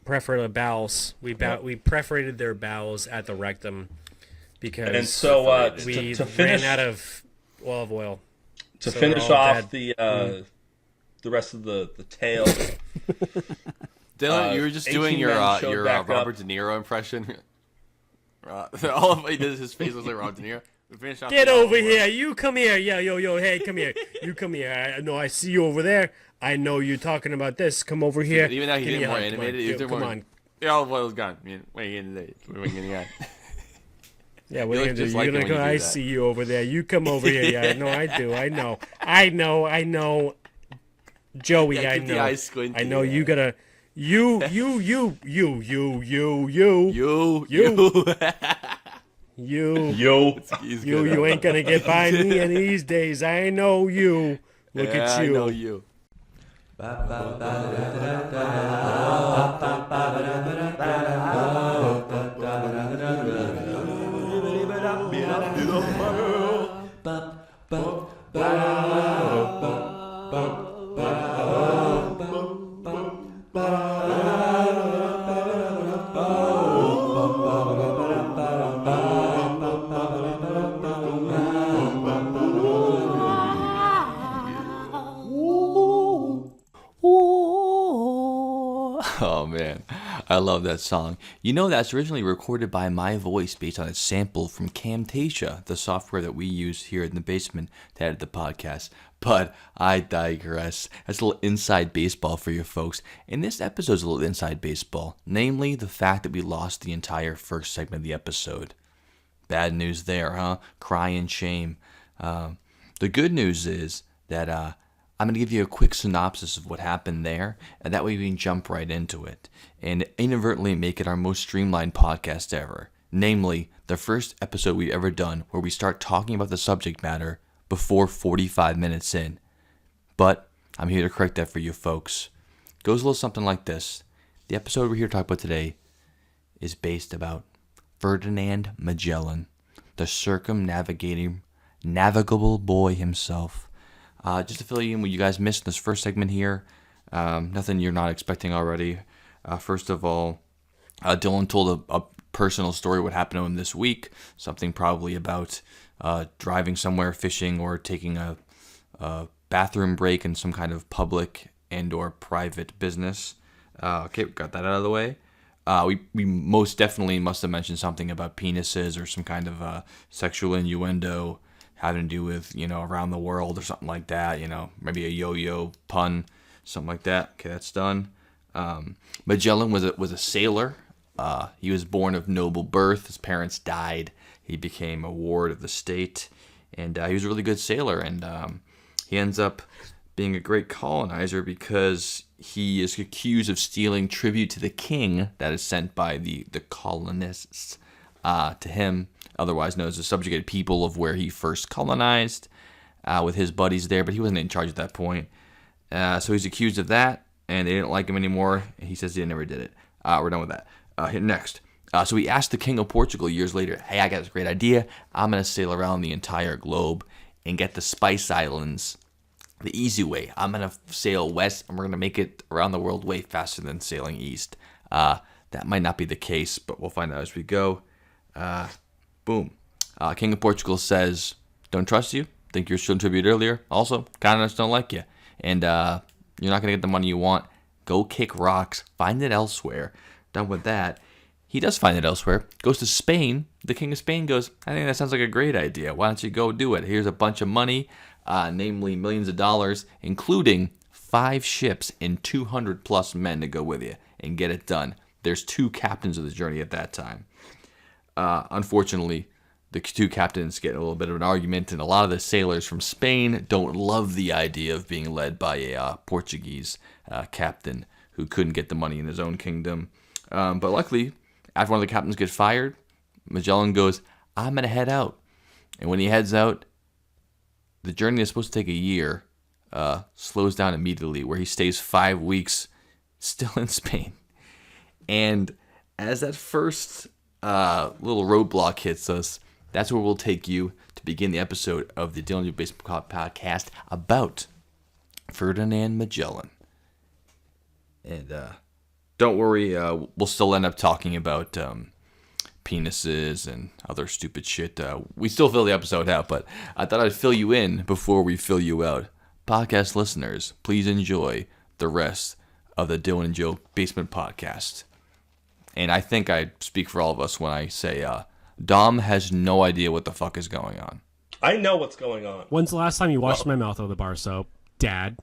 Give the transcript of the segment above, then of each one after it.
perforated bowels. We perforated their bowels at the rectum because And so we to finish ran out of olive oil. to So they're finish all off dead. the rest of the tale. Dylan, you were just 18 doing your men showed back Robert up. De Niro impression. All of he did his face was like Robert De Niro. We finished off Get the over olive oil. here. You come here. Yo, hey, come here. You come here. I know I see you over there. I know you're talking about this. Come over here. But even though he Give me did a more hug. Come on. animated, he was Come more. on. The olive oil is gone. I mean, what are you getting today? What are you getting on? Yeah, what You are you look gonna do? just You're like him gonna when you go. do I that. see you over there. You come over here. Yeah, no, I do. I know. Joey, Yeah, I keep the know. eyes squinty, I know yeah. you gotta. You. You. Yo, He's You good. ain't gonna get by me any these days. I know you. Look Yeah, at I you. know you. Oh man, I love that song. You know that's originally recorded by my voice based on a sample from Camtasia, the software that we use here in the basement to edit the podcast. But I digress. That's a little inside baseball for you folks. And this episode's a little inside baseball, namely the fact that we lost the entire first segment of the episode. Bad news there, huh? Cry and shame. The good news is that I'm going to give you a quick synopsis of what happened there, and that way we can jump right into it and inadvertently make it our most streamlined podcast ever. Namely, the first episode we've ever done where we start talking about the subject matter before 45 minutes in. But I'm here to correct that for you folks. Goes a little something like this. The episode we're here to talk about today is based about Ferdinand Magellan, the circumnavigating, navigable boy himself. Just to fill you in what you guys missed in this first segment here, nothing you're not expecting already. First of all, Dylan told a personal story what happened to him this week, something probably about driving somewhere, fishing, or taking a bathroom break in some kind of public and or private business. Okay, we got that out of the way. We most definitely must have mentioned something about penises or some kind of sexual innuendo having to do with, around the world or something like that, maybe a yo-yo pun, something like that. Okay, that's done. Magellan was a sailor. He was born of noble birth. His parents died. He became a ward of the state, and he was a really good sailor, and he ends up being a great colonizer because he is accused of stealing tribute to the king that is sent by the colonists to him, otherwise known as the subjugated people of where he first colonized with his buddies there, but he wasn't in charge at that point. So he's accused of that, and they didn't like him anymore. He says he never did it. We're done with that. Next. So he asked the king of Portugal years later, hey, I got this great idea. I'm going to sail around the entire globe and get the Spice Islands the easy way. I'm going to sail west, and we're going to make it around the world way faster than sailing east. That might not be the case, but we'll find out as we go. Boom. King of Portugal says, don't trust you. Think you're showing tribute earlier. Also, colonists don't like you. And you're not going to get the money you want. Go kick rocks. Find it elsewhere. Done with that. He does find it elsewhere. Goes to Spain. The King of Spain goes, I think that sounds like a great idea. Why don't you go do it? Here's a bunch of money, namely millions of dollars, including 5 ships and 200 plus men to go with you and get it done. There's 2 captains of the journey at that time. Unfortunately, the 2 captains get a little bit of an argument, and a lot of the sailors from Spain don't love the idea of being led by a Portuguese captain who couldn't get the money in his own kingdom. But luckily, after one of the captains gets fired, Magellan goes, I'm going to head out. And when he heads out, the journey is supposed to take a year, slows down immediately, where he stays 5 weeks still in Spain. And as that first little roadblock hits us, that's where we'll take you to begin the episode of the Dylan New Baseball podcast about Ferdinand Magellan. And don't worry. We'll still end up talking about penises and other stupid shit. We still fill the episode out, but I thought I'd fill you in before we fill you out. Podcast listeners, please enjoy the rest of the Dylan and Joe Basement Podcast. And I think I speak for all of us when I say Dom has no idea what the fuck is going on. I know what's going on. When's the last time you washed my mouth with a bar soap, Dad?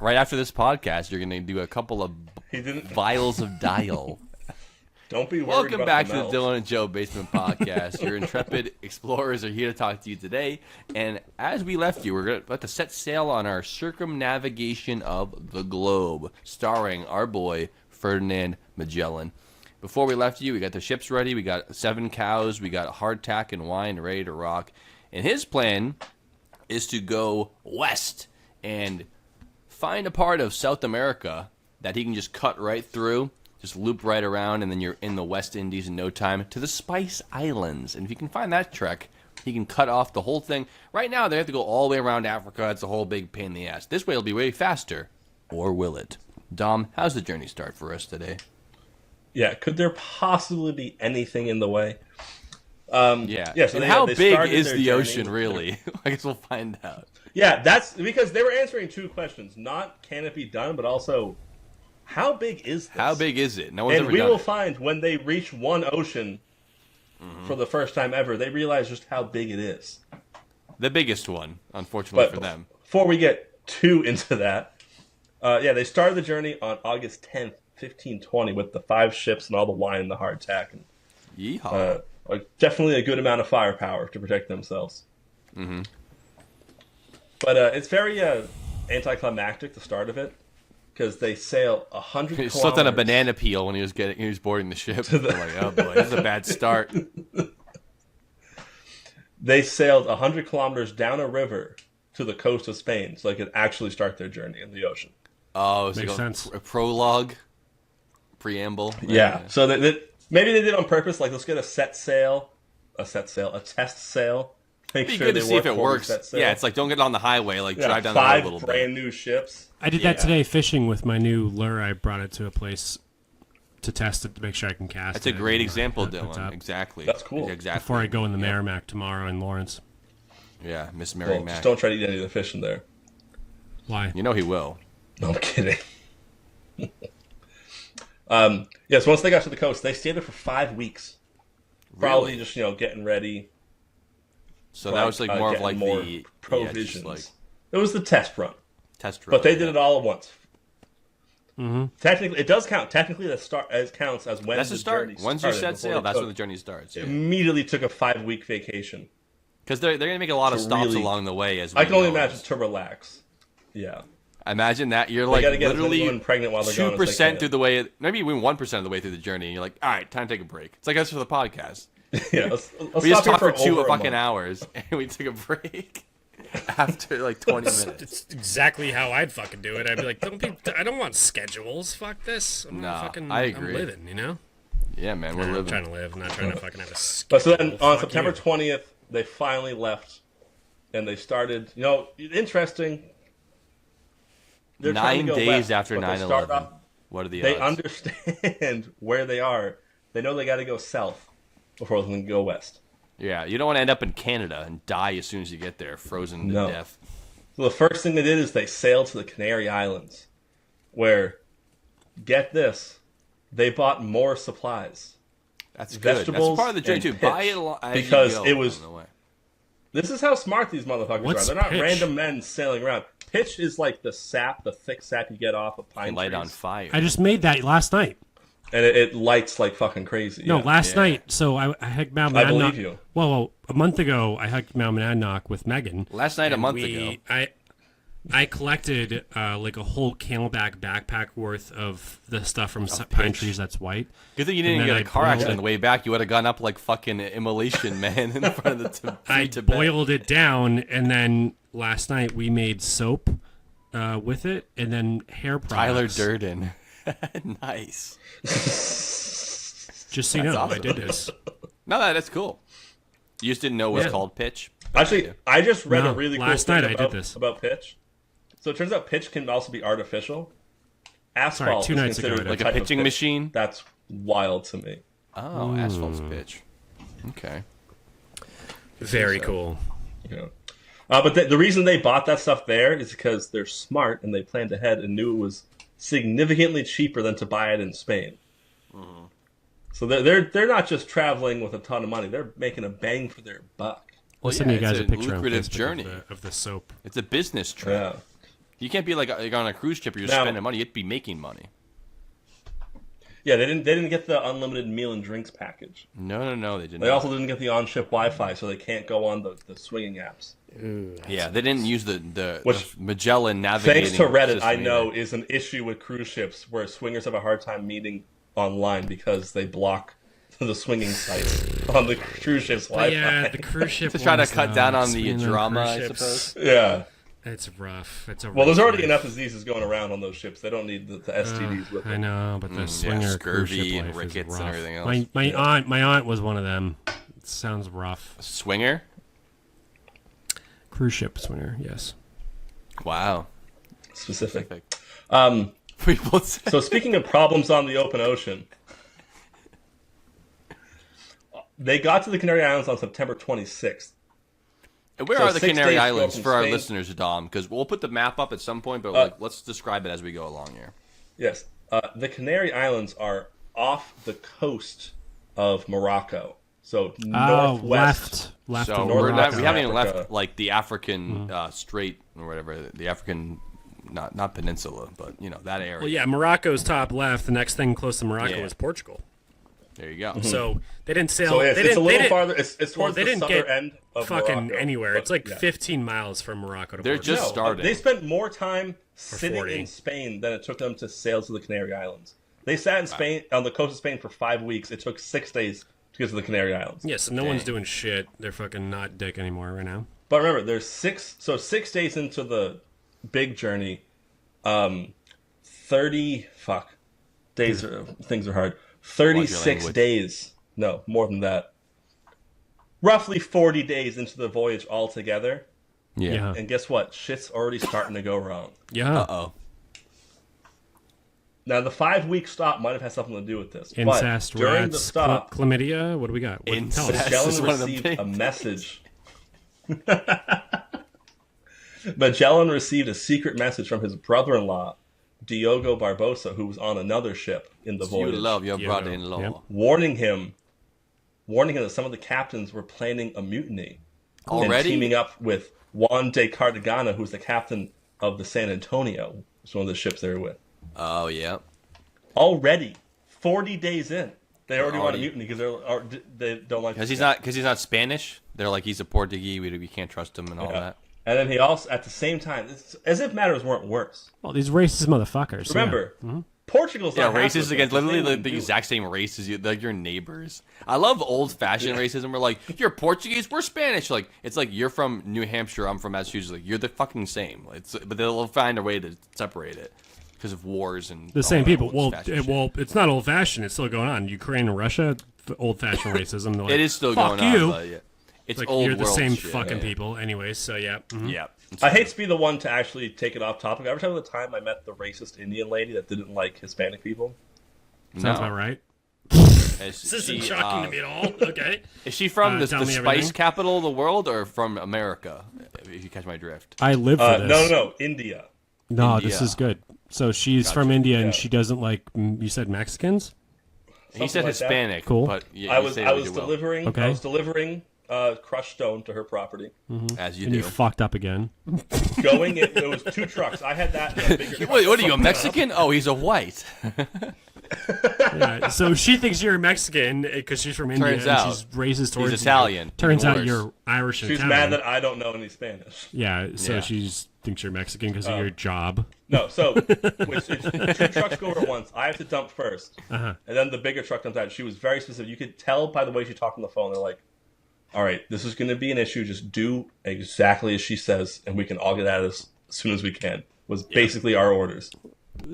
Right after this podcast, you're going to do a couple of vials of dial. Don't be worried. Welcome back to the Dylan and Joe Basement Podcast. Your intrepid explorers are here to talk to you today. And as we left you, we're about to set sail on our circumnavigation of the globe, starring our boy, Ferdinand Magellan. Before we left you, we got the ships ready. We got 7 cows. We got hardtack and wine ready to rock. And his plan is to go west and find a part of South America that he can just cut right through. Just loop right around, and then you're in the West Indies in no time to the Spice Islands. And if you can find that trek, he can cut off the whole thing. Right now, they have to go all the way around Africa. It's a whole big pain in the ass. This way, it'll be way faster. Or will it? Dom, how's the journey start for us today? Yeah, could there possibly be anything in the way? Yeah. So and how big is the journey. Ocean, really? I guess we'll find out. Yeah, that's because they were answering 2 questions. Not can it be done, but also how big is this? How big is it? No one's and ever we done will it. find when they reach one ocean for the first time ever, they realize just how big it is. The biggest one, unfortunately for them. Before we get too into that, they started the journey on August 10th, 1520, with the 5 ships and all the wine and the hardtack. And, Yeehaw. definitely a good amount of firepower to protect themselves. Mm-hmm. But it's very anticlimactic, the start of it. Because they sail 100 kilometers. He slipped on a banana peel when he was boarding the ship. I'm like, oh boy, this is a bad start. They sailed 100 kilometers down a river to the coast of Spain, so they could actually start their journey in the ocean. Oh, so Makes sense. A prologue, preamble. Yeah. So maybe they did it on purpose. Like, let's get a test sail. Make Be sure good they to see if it before we works. set sail. Yeah, it's like don't get on the highway. Like drive down the road 5 a little brand bit. new ships. I did that today fishing with my new lure. I brought it to a place to test it to make sure I can cast it. That's a great example, Hooked Dylan. up. Exactly. That's cool. Exactly. Before I go in the Merrimack tomorrow in Lawrence. Yeah, Miss Mary Well, Mac. just don't try to eat any of the fish in there. Why? You know he will. No, I'm kidding. Yes, once they got to the coast, they stayed there for 5 weeks. Probably Really? just, getting ready. So that was like more of like more the provisions. just like It was the test run. test run. But they did it all at once. Mm-hmm. Technically, it does count. Technically, that counts as when That's the the start. journey Once you started, set before sail, they that's took- when the journey starts. Yeah. Immediately took a 5-week vacation. Because they're gonna make a lot of To stops really- along the way. As I can only go. imagine to relax. Yeah. Imagine that you're They like got to get as many literally women pregnant while they're gone as they 2% can. through the way, maybe even 1% of the way through the journey, and you're like, all right, time to take a break. It's like us for the podcast. Yeah, let's We just stop talked here for 2 over a fucking month. hours, and we took a break after like 20 minutes. It's exactly how I'd fucking do it. I'd be like, I don't want schedules. Fuck this. I'm Nah, fucking, I agree. I'm living, you know? Yeah, man, we're I'm living. trying to live, not trying to fucking have a But schedule. so then on Fuck September you. 20th, they finally left, and they started. Interesting. They're trying 9 to go days west, after but they start 9/11. off- What are the They odds? understand where they are. They know they got to go south before they can go west. Yeah, you don't want to end up in Canada and die as soon as you get there, frozen to No. death. So the first thing they did is they sailed to the Canary Islands, where, get this, they bought more supplies. That's good. That's Vegetables part of the journey and too. pitch, Buy it as because you go it was- on the way. This is how smart these motherfuckers What's are. They're not pitch? random men sailing around. Pitch is like the sap, the thick sap you get off of pine Light trees. on fire. I just made that last night. And it lights like fucking crazy. No, yeah. last Yeah. night. So I hiked Mount I Monadnock. believe you. Well, a month ago, I hiked Mount Monadnock with Megan. Last night, a and month ago. I collected like a whole Camelback backpack worth of the stuff from pine pitch. trees that's white. Good thing you didn't And get then a I car boiled accident on it. the way back. You would have gone up like fucking immolation man in front of the I Tibet. boiled it down, and then last night we made soap with it, and then hair Tyler products. Durden. Nice. Just so you know, awesome. I did this. No, that's cool. You just didn't know it was Yeah. called pitch. Actually, I just read No, a really cool last thing night I did about, this. about pitch. So it turns out pitch can also be artificial. asphalt two is nights ago, considered like a type of pitching pitch. machine? That's wild to me. Oh, asphalt's pitch. Okay. Very cool. Yeah. But the reason they bought that stuff there is because they're smart and they planned ahead and knew it was significantly cheaper than to buy it in Spain. So they're not just traveling with a ton of money; they're making a bang for their buck. I'll Well, send yeah, you guys a it's a picture on lucrative Facebook journey. of the soap. It's a business trip. Yeah. You can't be like on a cruise ship. You're just Now- spending money. You have to be making money. Yeah, they didn't get the unlimited meal and drinks package. No, they didn't. They also didn't get the on-ship Wi-Fi, so they can't go on the swinging apps. Yeah, they didn't use the Which, Magellan navigating. Thanks to Reddit, system I know either. is an issue with cruise ships where swingers have a hard time meeting online because they block the swinging sites on the cruise ship's But Wi-Fi. yeah, the cruise ship. To try to ones, cut though, down on the swinging drama, cruise I ships, suppose. Yeah. It's rough. It's a Well, there's rough already life. enough diseases going around on those ships. They don't need the STDs with I them. know, but the swinger cruise scurvy ship and life is rickets and rough. everything else. My aunt was one of them. It sounds rough. Swinger? Cruise ship swinger, yes. Wow. Specific. People say. So speaking of problems on the open ocean, they got to the Canary Islands on September 26th. And where So are the 6 Canary days Islands from for our Spain. listeners, Dom? Because we'll put the map up at some point, but let's describe it as we go along here. Yes, the Canary Islands are off the coast of Morocco. So northwest. left. So of we're Morocco. not, we haven't even Africa. left like the African Strait or whatever, the African, not peninsula, but that area. Well, yeah, Morocco's top left. The next thing close to Morocco Yeah. is Portugal. There you go. So they didn't sail. So it's, they it's didn't, a little they farther. It's towards they the didn't southern get end of fucking Morocco. anywhere. But, It's like yeah. 15 miles from Morocco to They're Portugal. just starting. They spent more time sitting 40. in Spain than it took them to sail to the Canary Islands. They sat in Spain on the coast of Spain for 5 weeks. It took 6 days to get to the Canary Islands. Yeah, so no one's doing shit. They're fucking not dick anymore right now. But remember, there's 6 days into the big journey. 30 days are, things are hard. 36 language. days. No, more than that. Roughly 40 days into the voyage altogether. Yeah. And guess what? Shit's already starting to go wrong. Yeah. Uh-oh. Now, the 5-week stop might have had something to do with this. Incest, but during the rats, stop, chlamydia. What do we got? Tell us. Incest. This is Magellan one of the received a things. message. Magellan received a secret message from his brother-in-law, Diogo Barbosa, who was on another ship in the You voyage, love your Yeah, brother-in-law. yep. warning him that some of the captains were planning a mutiny. And Already? teaming up with Juan de Cartagena, who's the captain of the San Antonio, which is one of the ships they were with. Oh, yeah. Already, 40 days in, they already want a Already. mutiny because they don't like. Because he's not Spanish. They're like, he's a Portuguese. We can't trust him and all Yeah. that. And then he also, at the same time, it's as if matters weren't worse. Well, these racist motherfuckers. Remember, Yeah. Portugal's Yeah, not half races of against this. They literally wouldn't the do it. exact same race as you, like your neighbors. I love old-fashioned racism. We're like, you're Portuguese, we're Spanish. Like, it's like you're from New Hampshire, I'm from Massachusetts. Like, you're the fucking same. But they'll find a way to separate it because of wars and The all same that people. Well, old-fashioned shit. it's not old fashioned. It's still going on. Ukraine and Russia, old fashioned racism. They're like, It is still fuck going you. on. But yeah. It's Like old you're the world same shit. fucking Yeah. people, anyway. So yeah. Mhm. Yeah. I hate to be the one to actually take it off topic. Every time at the time I met the racist Indian lady that didn't like Hispanic people. Sounds about right. Is This isn't she, shocking to me at all. Okay. Is she from the tell me spice everything. capital of the world or from America? If you catch my drift. I live for this. No, India. No, India. this is good. So she's from India and she doesn't like. You said Mexicans. He said like that. Hispanic. Cool. But yeah, I you was say I it was as well, delivering Okay. I was delivering crushed stone to her property. as you And do. you fucked up again. Going in, there was 2 trucks. I had that. And a bigger truck. What are you, a Mexican? Oh, he's a white. Yeah, so she thinks you're Mexican because she's from India Turns and out she's racist towards he's you. Italian. Turns Even out worse. you're Irish and She's Italian. mad that I don't know any Spanish. Yeah, so Yeah. she thinks you're Mexican because of your job. No, so which, 2 trucks go over at once. I have to dump first, and then the bigger truck comes out. She was very specific. You could tell by the way she talked on the phone. They're like, "All right, this is going to be an issue. Just do exactly as she says, and we can all get out of this as soon as we can." Was basically our orders.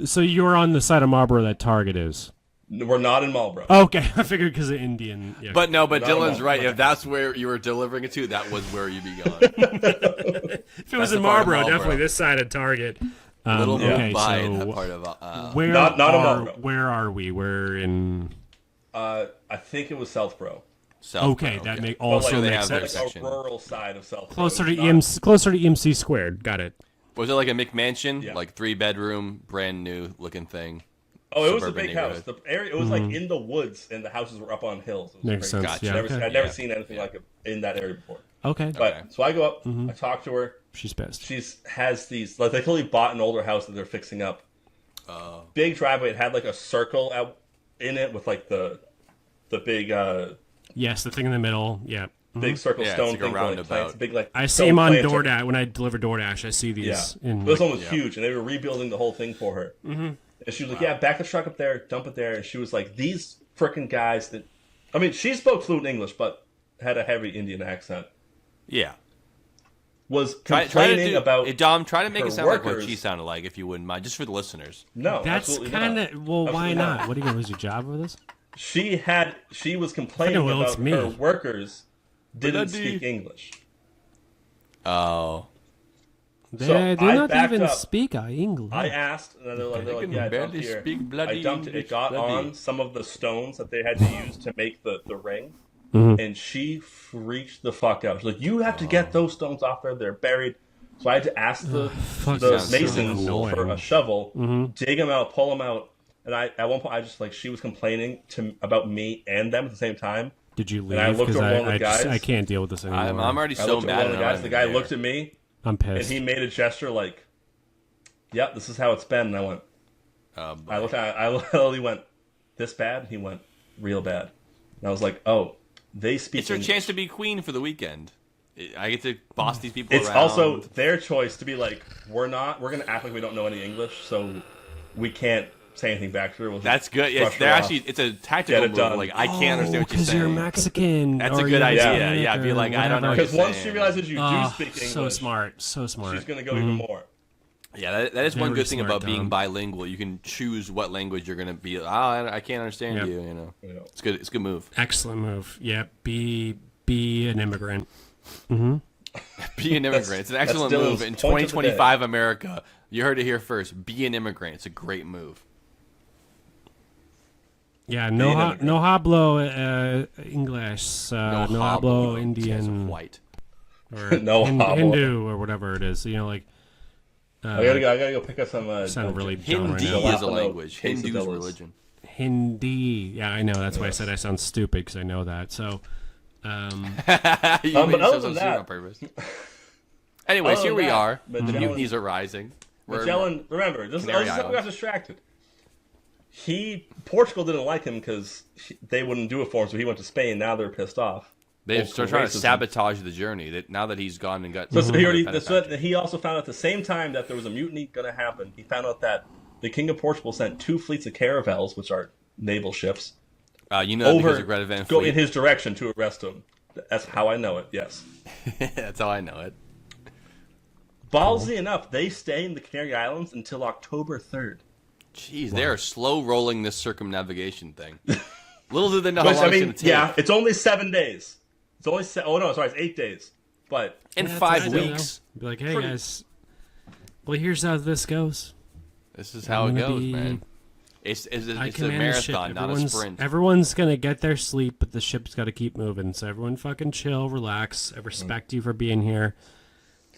So you're on the side of Marlboro that Target is. We're not in Marlboro. Okay, I figured because of Indian. Yeah. But no, but Not Dylan's a right. If that's where you were delivering it to, that was where you'd be going. if it was that's in the part of Marlboro, Marlboro. definitely this side of Target. Little move okay, by so that part of where Not a are Marlboro. where are we? We're in. I think it was Southborough. South. Okay, that okay. make also they makes have their sense. Like section. a rural side of Southborough. Closer to It's not- closer to EMC squared. Got it. Was it like a McMansion, Yeah. like 3-bedroom, brand new looking thing? Oh, it was a Suburban big house. neighborhood. The area, it was like in the woods, and the houses were up on hills. It was Makes crazy. sense. Gotcha. Yeah. Never, Okay. I'd never Yeah. seen anything like it in that area before. Okay. But Okay. so I go up, I talk to her. She's pissed. She's has these like they clearly bought an older house that they're fixing up. Big driveway. It had like a circle out in it with like the big Yes, the thing in the middle. Yeah. big circle Yeah, it's stone like a thing. Like roundabout. plants, big like I see stone him on planter. DoorDash when I deliver DoorDash. I see these. Yeah, In, this like, one was huge, and they were rebuilding the whole thing for her. Mm-hmm. And she was like, "Yeah, back the truck up there, dump it there." And she was like, "These frickin' guys that," I mean, she spoke fluent English, but had a heavy Indian accent. Yeah. Was Try complaining to do, about hey, Dom, try to make her it sound like what workers. she sounded like, if you wouldn't mind, just for the listeners. no, That's absolutely kind not. of well. Why Absolutely not? What are you gonna lose your job over this? She was complaining Fucking Will, it's about me. her workers didn't Bloody. speak English. Oh. They So do I not backed even up. speak English. I asked, and they're like, can "Yeah, I dumped barely here." speak bloody I dumped it. English, It got bloody. on some of the stones that they had to use to make the ring, Mm-hmm. and she freaked the fuck out. She's like, "You have to get those stones off there. They're buried." So I had to ask the Fuck, sounds so masons annoying. for a shovel, Mm-hmm. dig them out, pull them out. And I at one point I just like she was complaining about me and them at the same time. Did you leave? And I looked Because over one of the guys. I can't deal with this anymore. I'm already I so looked at mad one of at the guys. The guy looked at me. I'm And pissed. he made a gesture like, "Yep, this is how it's been." And I went, I looked at, I literally went, "This bad?" And he went, "Real bad." And I was like, "Oh, they speak." It's your English. chance to be queen for the weekend. I get to boss these people It's around. also their choice to be like, we're gonna act like we don't know any English, so we can't say anything back to her. We'll just That's good. brush Yes, her they're off. actually it's a tactical Get it move. done. Like I can't understand what you're Because saying. you're Mexican. That's a or good you're idea. Hispanic Yeah, be or like, I don't know. whatever. Because once she realizes you do Oh, speak English, so smart. So smart. she's gonna go even more. Yeah, that is one Very good thing smart, about being Dom. bilingual. You can choose what language you're gonna be. I can't understand Yep. you. You know, You know. it's good. It's a good move. Excellent move. Yeah, be an immigrant. Be an immigrant. It's an excellent Dylan's move in point of the day. 2025 America. You heard it here first. Be an immigrant. It's a great move. Yeah, an no immigrant. no hablo English. No hablo These guys are Indian white. or No hablo. Hindu or whatever it is. You know, like I gotta go pick up some. sound really dumb right Hindi now. is a language. Quesadillas. Hindu's religion. Hindi. Yeah, I know. That's why I said I sound stupid because I know that. So, You but made other yourself than so that- on purpose. Anyways, Other here than we that, are. The Magellan- mutinies are rising. We're- Magellan, remember, this Canary is how we got Islands. distracted. Portugal didn't like him because they wouldn't do it for him, so he went to Spain. Now they're pissed off. They're Old school trying to racism. sabotage the journey. That now that he's gone and got. So he already. another So benefactor. he also found out at the same time that there was a mutiny going to happen. He found out that the King of Portugal sent 2 fleets of caravels, which are naval ships, You know that because over of Greta Van go Fleet. in his direction to arrest him. That's how I know it. Yes. That's how I know it. Ballsy enough, they stay in the Canary Islands until October 3rd. Jeez, they are slow rolling this circumnavigation thing. Little do they know how Which, long I it's mean, going to take. yeah, it's only 7 days. It's only it's 8 days. But In Yeah, that's 5 what I do, weeks. though. Be like, hey Pretty- guys. Well, here's how this goes. This is how it I'm gonna goes, be- man. It's I a command the ship. marathon, not a sprint. Everyone's gonna get their sleep, but the ship's got to keep moving. So everyone, fucking chill, relax. I respect you for being here.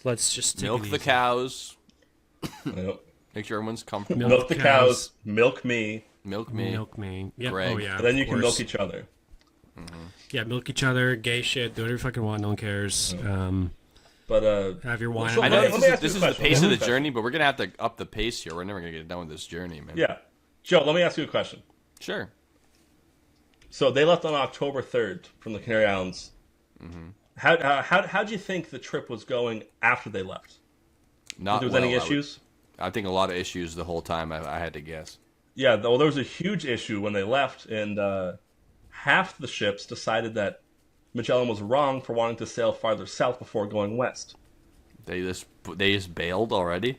Let's just take Milk it the easy. cows. you know, Make sure everyone's comfortable. milk the cows, milk me, Milk me. Milk me. Yep. Greg. Oh yeah. and then of you can course. milk each other. Yeah, milk each other. Gay shit. Do whatever you fucking want. No one cares. But Have your wine. So I let know me- this, let me is, ask you this a is the question. pace Let of me the ask you a journey, but we're going to have to up the pace here. We're never going to get done with this journey, man. Yeah. Joe, let me ask you a question. Sure. So they left on October 3rd from the Canary Islands. Mm-hmm. How do you think the trip was going after they left? Not If there was any well, I would- issues? I think a lot of issues the whole time. I had to guess. Yeah, well, there was a huge issue when they left, and half the ships decided that Magellan was wrong for wanting to sail farther south before going west. They just bailed already.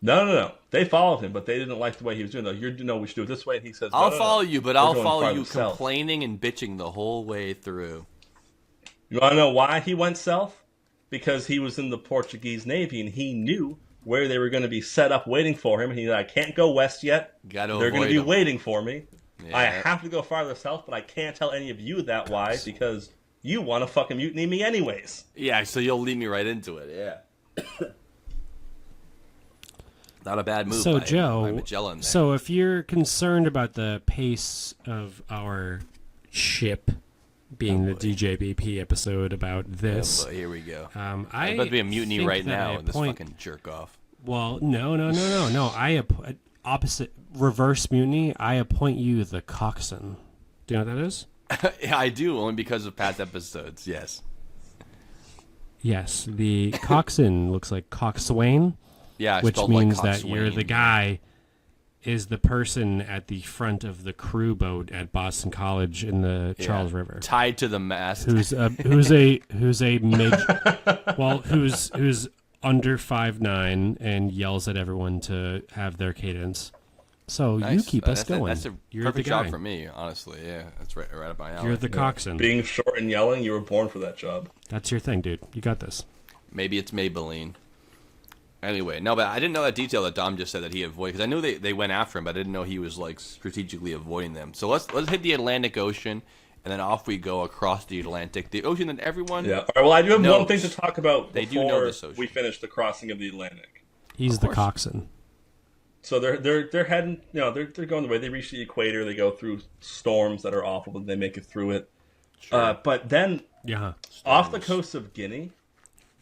No. They followed him, but they didn't like the way he was doing it. We should do it this way. And he says, I'll no. follow you, but We're I'll going follow farther you south. complaining and bitching the whole way through. You want to know why he went south? Because he was in the Portuguese Navy, and he knew where they were going to be set up waiting for him. And he's like, I can't go west yet. They're going to be waiting for me. Yeah. I have to go farther south, but I can't tell any of you that. Why? Because you want to fucking mutiny me anyways. Yeah, so you'll lead me right into it. Yeah. Not a bad move. So, by Joe, Magellan there. So if you're concerned about the pace of our ship being the DJBP episode about this, here we go. I about to be a mutiny think right that now. I This appoint- fucking jerk off. Well, no. Opposite reverse mutiny. I appoint you the coxswain. Do you know what that is? Yeah, I do, only because of past episodes. Yes. Yes, the coxswain looks like coxswain, Yeah, which spelled means like that you're the guy. Is the person at the front of the crew boat at Boston College in the Charles River, tied to the mast. who's under 5'9" and yells at everyone to have their cadence. So Nice. you keep us going. That's a You're perfect the guy. job for me, honestly. Yeah, that's right up my alley. You're the coxswain. Being short and yelling, you were born for that job. That's your thing, dude. You got this. Maybe it's Maybelline. Anyway, no, but I didn't know that detail that Dom just said that he avoided, because I knew they went after him, but I didn't know he was like strategically avoiding them. So let's hit the Atlantic Ocean, and then off we go across the Atlantic, the ocean that everyone. Yeah. All right, well, I do have knows. one thing to talk about They do know before this ocean. we finish the crossing of the Atlantic. He's the course. coxswain. So they're heading, they're going the way. They reach the equator. They go through storms that are awful, but they make it through it. Sure. But then Yeah. off the coast of Guinea,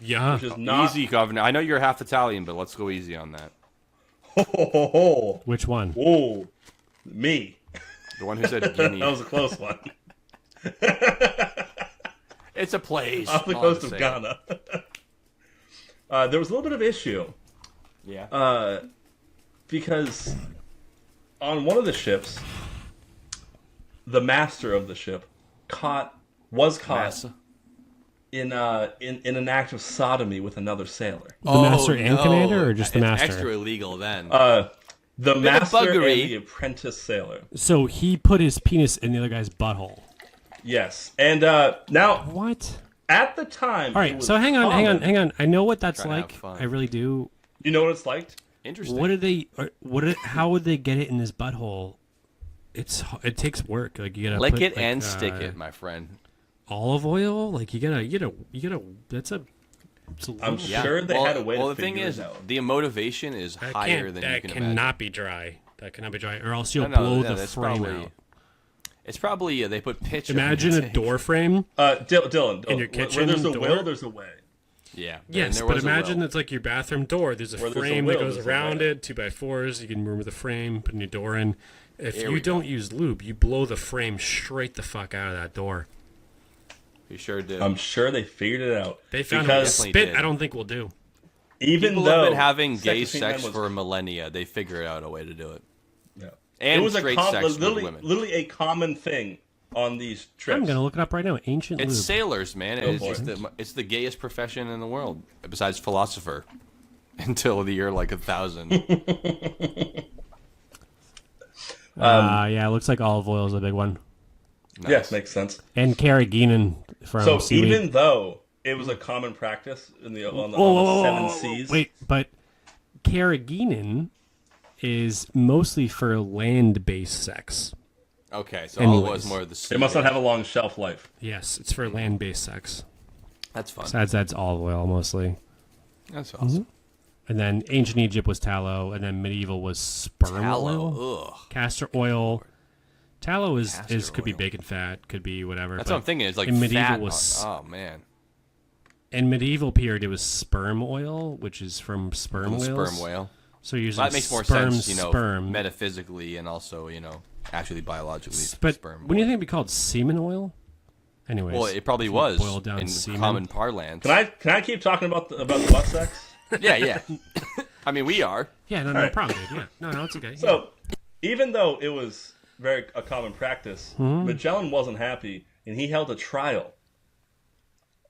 Yeah. which is not Easy, Governor. I know you're half Italian, but let's go easy on that. Which one? Whoa, me. The one who said Guinea. That was a close one. It's a place. Off the All coast I'm of saying. Ghana. There was a little bit of issue. Yeah. Because on one of the ships, the master of the ship was caught Massa. in an act of sodomy with another sailor. The master and commander, or just the It's master? extra illegal then. The master and buggery. the apprentice sailor. So he put his penis in the other guy's butthole. Yes, and now What? at the time, All it right. was So hang on. common- I know what that's Trying to have like. fun. I really do. You know what it's like? Interesting. What did they? How would they get it in his butthole? It takes work. Like you gotta Lick put, it like, and stick it, my friend. Olive oil. Like you gotta. That's a. It's a I'm little- sure they had a way well, to the thing figure is, it out. the motivation is higher than you that can cannot imagine. be dry. That cannot be dry, or else you'll No, blow yeah, the that's frame probably- out. It's probably they put pitch. Imagine on a the door frame. Dylan, In your where kitchen there's a door? will, there's a way. Yeah. Yes, and there but was a imagine well. it's like your bathroom door. There's a Where there's a frame will, that goes there's a around way. it, 2x4s. You can remove the frame, put a new door in. If There you we go. don't use lube, you blow the frame straight the fuck out of that door. You sure did. I'm sure they figured it out. They found because a Definitely spit. did. I don't think we'll do. even People though have been having gay between men sex was- for millennia. They figure out a way to do it. Yeah. And it was straight sex with women. literally a common thing on these trips. I'm gonna look it up right now. Ancient It's lube. sailors, man. Go It's for just it. it's the gayest profession in the world, besides philosopher, until the year like 1000. Yeah, it looks like olive oil is a big one. Yes, makes sense. And carrageenan from So seaweed. even though it was a common practice on the Whoa, seven seas, Wait, but carrageenan is mostly for land-based sex. Okay, so all it was Anyways. more of the sea. it must not have a long shelf life. Yes, it's for land-based sex. That's fun. Besides, that's olive oil mostly. That's awesome. And then ancient Egypt was tallow, and then medieval was sperm oil, Tallow. Ugh. castor oil. Tallow is Castor could be oil. bacon fat, could be whatever. That's but what I'm thinking. It's like in medieval fat. was Oh man, in medieval period it was sperm oil, which is from sperm whales. sperm whale. So you're using Well, that makes more sperm, sense, sperm. metaphysically and also, actually biologically. But sperm wouldn't you oil. think it'd be called semen oil? Anyways, Well, it probably if you was boil down in semen. common parlance. Can I keep talking about the butt sex? Yeah. I mean, we are. Yeah, no Alright. problem, dude. Yeah, no, it's okay. So, even though it was a common practice, Mm-hmm. Magellan wasn't happy, and he held a trial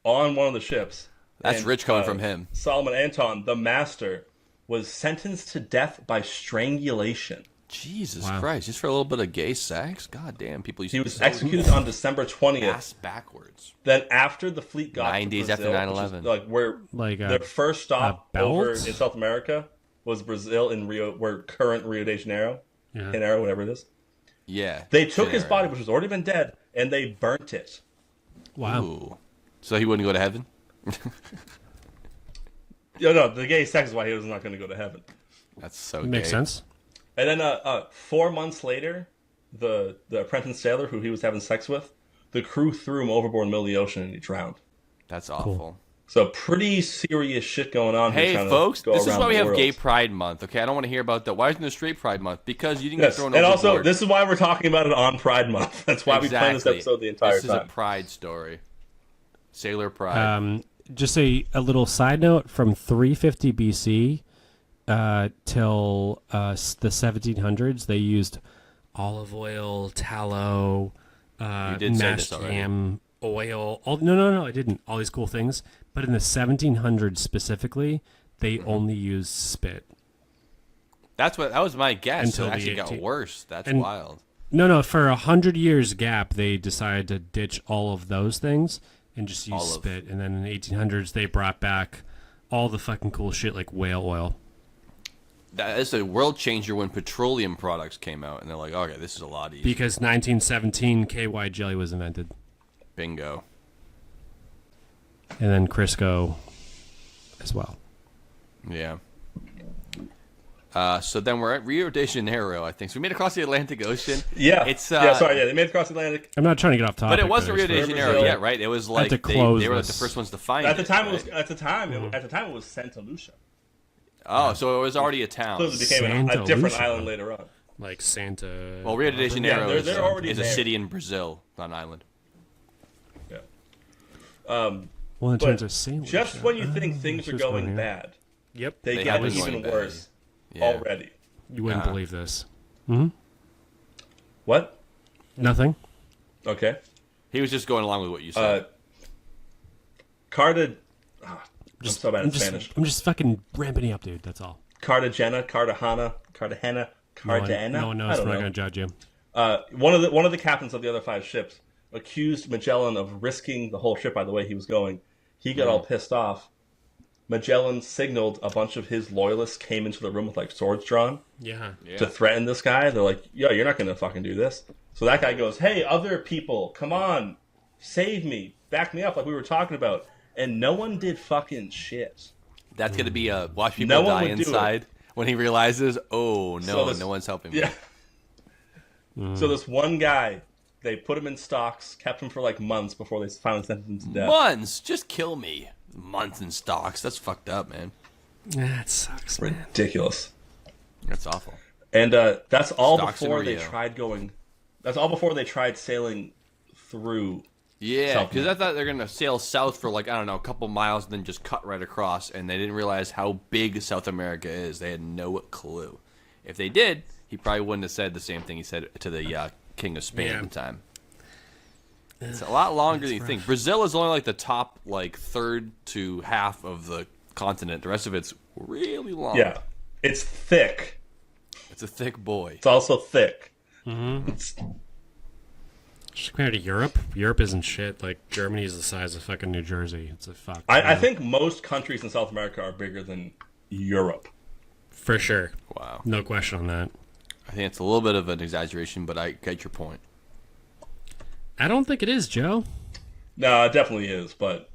on one of the ships. That's And, rich coming from him. Solomon Anton, the master, was sentenced to death by strangulation. Jesus Wow. Christ! Just for a little bit of gay sex? God damn! People used He to was be so executed on December 20th. ass backwards. Then after the fleet got 9 to days Brazil, after which is, 9/11. like where Like their first stop belt? over in South America was Brazil in Rio, where current Rio de Janeiro, Yeah. whatever it is. Yeah. They took his Janeiro. body, which was already been dead, and they burnt it. Wow. Ooh. So he wouldn't go to heaven? No, the gay sex is why he was not going to go to heaven. That's so Makes gay. sense. And then 4 months later, the apprentice sailor who he was having sex with, the crew threw him overboard in the middle of the ocean and he drowned. That's awful. Cool. So pretty serious shit going on. Hey, here trying folks, to go this is around why we the have world. Gay Pride Month, okay? I don't want to hear about that. Why isn't there Straight Pride Month? Because you didn't get Yes, thrown and overboard. also this is why we're talking about it on Pride Month. That's why we planned this episode the entire This is time. a pride story. Sailor Pride. Just a little side note from 350 BC till the 1700s, they used olive oil, tallow, You did say this mashed already. ham, oil. No, I didn't. All these cool things. But in the 1700s specifically, they only used spit. That was my guess. Until It the actually got 18 worse. That's and- wild. No, for 100 years gap, they decided to ditch all of those things and just use Olive. spit. And then in the 1800s, they brought back all the fucking cool shit like whale oil. That is a world changer when petroleum products came out, and they're like, okay, this is a lot easier. Because 1917, KY jelly was invented. Bingo. And then Crisco as well. Yeah. So then we're at Rio de Janeiro, I think. So we made it across the Atlantic Ocean. Yeah. It's they made it across the Atlantic. I'm not trying to get off topic. But it wasn't Rio de Brazil. Janeiro yet, right? It was like to they close were like the this. first ones to find At the time, right? at the time it was Santa Lucia. Oh, so it was already a town. So it became Santa a different Lucia. island later on. Like Santa. Well, Rio de Janeiro Yeah, they're already is a there. city in Brazil, not an island. Yeah. Well, in But terms of Saint just Lucia. when you think things are just going going here. bad, Yep. they They get have been even going bad. worse Yeah. already. You wouldn't Uh-huh. believe this. What? Nothing. Okay. He was just going along with what you said. I'm so bad I'm at just, Spanish. I'm just fucking ramping you up, dude. That's all. Cartagena. No one knows. I We're don't not know. going to judge you. One of the captains of the other 5 ships accused Magellan of risking the whole ship by the way he was going. He got all pissed off. Magellan signaled a bunch of his loyalists came into the room with like swords drawn Yeah. to threaten this guy. They're like, "Yo, you're not gonna fucking do this." So that guy goes, "Hey, other people, come on, save me, back me up," like we were talking about. And no one did fucking shit. That's going to be a watch people No one die would do it. inside when he realizes, oh, no, this- no one's helping me. Yeah. So this one guy, they put him in stocks, kept him for like months before they finally sentenced him to death. Months. Just kill me. Months in stocks. That's fucked up, man. That sucks, man. Ridiculous. That's awful. And that's all Stocks in before they Rio. tried going. That's all before they tried sailing through. Yeah, South because I America. thought they're going to sail south for like, I don't know, a couple miles and then just cut right across, and they didn't realize how big South America is. They had no clue. If they did, he probably wouldn't have said the same thing he said to the King of Spain Yeah. at the time. It's a lot longer than you think. Brazil is only like the top like third to half of the continent. The rest of it's really long. Yeah, it's thick. It's a thick boy. It's also thick. Just compared to Europe, Europe isn't shit. Like Germany is the size of fucking New Jersey. It's a fuck. I think most countries in South America are bigger than Europe. for sure. Wow. No question on that. I think it's a little bit of an exaggeration, but I get your point. I don't think it is, Joe. No, it definitely is, but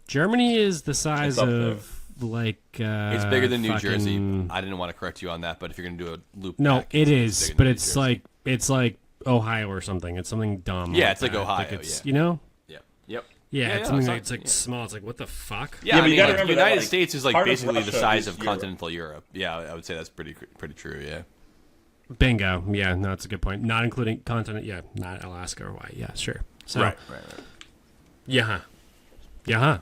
Germany is the size It's up of like. It's bigger than New fucking- Jersey. I didn't want to correct you on that, but if you're going to do a loop No, back, it it's is, bigger but than New it's Jersey. like Ohio or something. It's something dumb. Yeah, it's like that. Ohio, It's, yeah. You know. Yep. Yeah, Yeah, it's something it's like not- it's like yeah. small. It's like what the fuck? Yeah, Yeah, I but you mean, gotta like, the remember that, United like, States is like part of basically the Russia size is of Europe. continental Europe. Yeah, I would say that's pretty true. Yeah. Bingo. Yeah, no, that's a good point. Not including continent. Yeah, not Alaska or Hawaii. Yeah, sure. So, Right. Yeah. Yeah.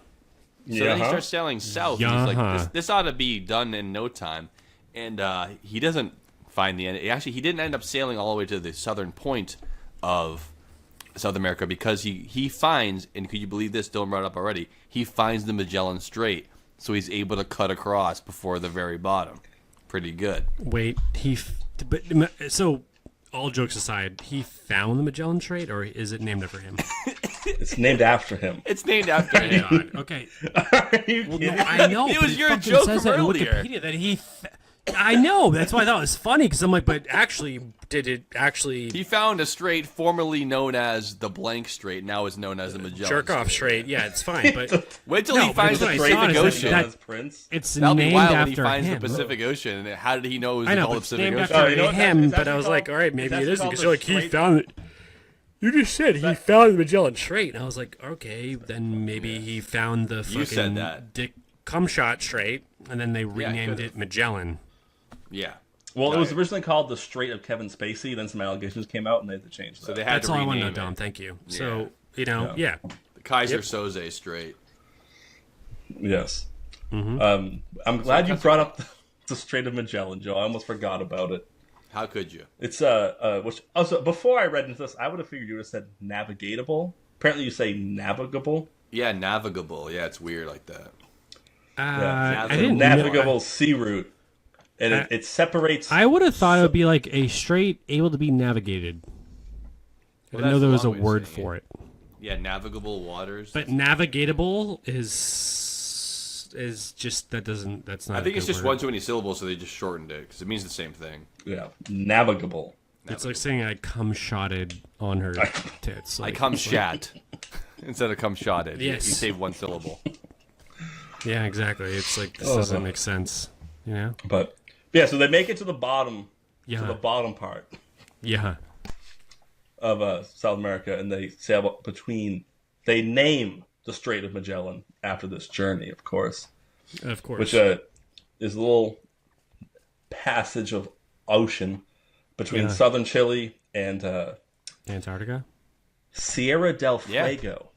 So then he starts sailing south. And he's Yeah. like, this ought to be done in no time. And he doesn't find the end. Actually, he didn't end up sailing all the way to the southern point of South America because he finds, and could you believe this? Dylan brought it up already. He finds the Magellan Strait, so he's able to cut across before the very bottom. Pretty good. Wait, But so, all jokes aside, he found the Magellan Strait, or is it named after him? It's named after him. It's named after him. God, okay. Are you Well, kidding? no, I know. It but was your fucking joke says from that in earlier. Wikipedia that he. I know. That's why I thought it was funny because I'm like, but actually, did it actually? He found a strait formerly known as the blank strait. Now is known as the Magellan Jerk off straight. Yeah, it's fine, but Wait till No, he but finds the it's Great what I Pacific saw is Ocean. that- Ocean. Prince. it's That'll be named wild when he after finds him. the Pacific Ocean. And how did he know it was I know, called but the it's Pacific named Ocean? after you know what him. that's But I was called? like, all right, maybe That's it isn't called because the you're like he Strait- found it. You just said he found the Magellan Strait, and I was like, okay, then maybe he found the fucking You said that. Dick Cumshot Strait, and then they renamed could've. it Magellan. Yeah. Well, it was Right. originally called the Strait of Kevin Spacey. Then some allegations came out, and they had to change that. So they had That's to all I rename want to know, it. Dom. Thank you. Yeah. So yeah. The Kaiser Yep. Soze Strait. Yes. Mm-hmm. I'm glad you brought up the Strait of Magellan, Joe. I almost forgot about it. How could you? It's which also before I read into this, I would have figured you would have said navigatable. Apparently, you say navigable. Yeah, navigable. Yeah, it's weird like that. I It's a didn't navigable know. sea route, and it separates. I would have thought it would be like a strait able to be navigated. I didn't know there was a word for it. Yeah, navigable waters. But navigatable is just that's not. I think a it's good just word. one too many syllables, so they just shortened it because it means the same thing. Yeah, navigable. It's like saying I cum shotted on her tits. I Like, come shat instead of come shotted. Yes. You save one syllable. Yeah, exactly. It's like this doesn't make sense. You know? But yeah, so they make it to the bottom, Yeah. to the bottom part Yeah. of South America, and they sail between. They name the Strait of Magellan after this journey, of course, Of course. which is a little passage of ocean between Yeah. southern Chile and Antarctica. Sierra del Yeah. Fuego,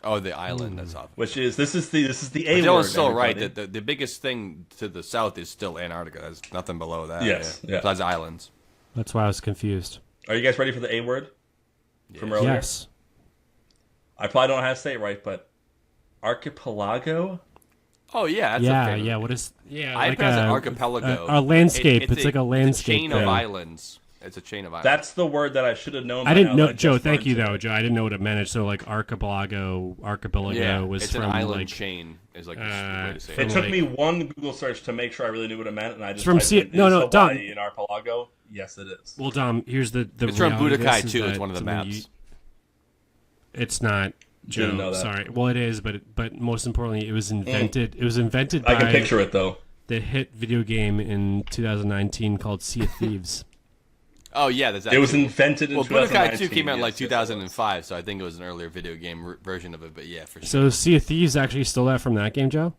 Oh, the island that's off. which is this is the A Dylan's word. still right. everybody. The biggest thing to the south is still Antarctica. There's nothing below that. Yes, yeah. Besides islands. That's why I was confused. Are you guys ready for the A word from earlier? Yes. I probably don't know how to say it right, but archipelago. Oh yeah, that's Yeah, okay. yeah. What is? Yeah, I like pronounce it archipelago. A landscape. It's like a It's landscape. a chain of thing. islands. It's a chain of islands. That's the word that I should have known. I by didn't now know, that I Joe. just Thank you, learned though, today. Joe. I didn't know what it managed. So like archipelago yeah, was it's from an island like chain. Is like the way to say It it. took like- me one Google search to make sure I really knew what it meant, and I just from typed C- in, no, "Is no, Dom." Hawaii in archipelago. Yes, it is. Well, Dom. Here's the It's from reality of this Budokai is too. It's that one of the something maps. It's not, Joe. Didn't know that. Sorry. Well, it is, but most importantly, it was invented. It was invented by I can picture it though. the hit video game in 2019 called Sea of Thieves. Oh yeah, that's It was actually- invented in Well, Budokai 2019. 2 came out in like yes, yes, it was. 2005, so I think it was an earlier video game version of it. But yeah, for sure. So Sea of Thieves actually stole that from that game, Joe?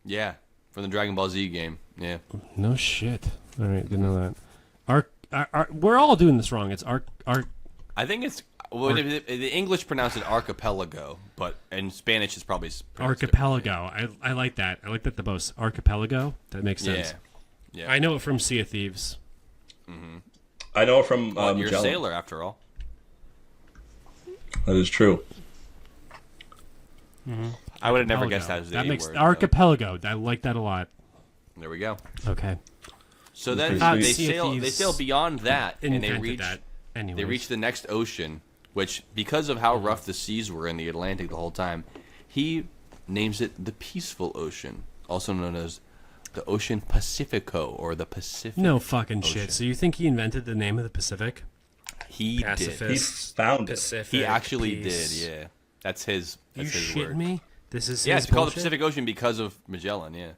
Yeah, from the Dragon Ball Z game. Yeah. No shit. All right, didn't know that. We're all doing this wrong. It's arc. I think it's well, the English pronounce it archipelago, but in Spanish it's probably pronounced Archipelago. I like that. I like that the most. Archipelago. That makes differently. sense. Yeah. Yeah. I know it from Sea of Thieves. I know it from Well, you're a Magellan. sailor after all. That is true. I would have never Archipelago. guessed that was the That A makes word. archipelago. I like that a lot. There we go. Okay. So then pretty they sweet. Sea of sail. They Thieves sail beyond that, and they Invented reach. that. Anyways. They reach the next ocean, which, because of how rough the seas were in the Atlantic the whole time, he names it the Peaceful Ocean, also known as the Ocean Pacifico or the Pacific. No fucking Ocean. shit. So you think he invented the name of the Pacific? He did. Pacifist. He found it. Pacific. He actually peace. did. Yeah, that's his. You That's his shitting word. me? This is Yeah, his it's called the bullshit? Pacific Ocean because of Magellan. Yeah.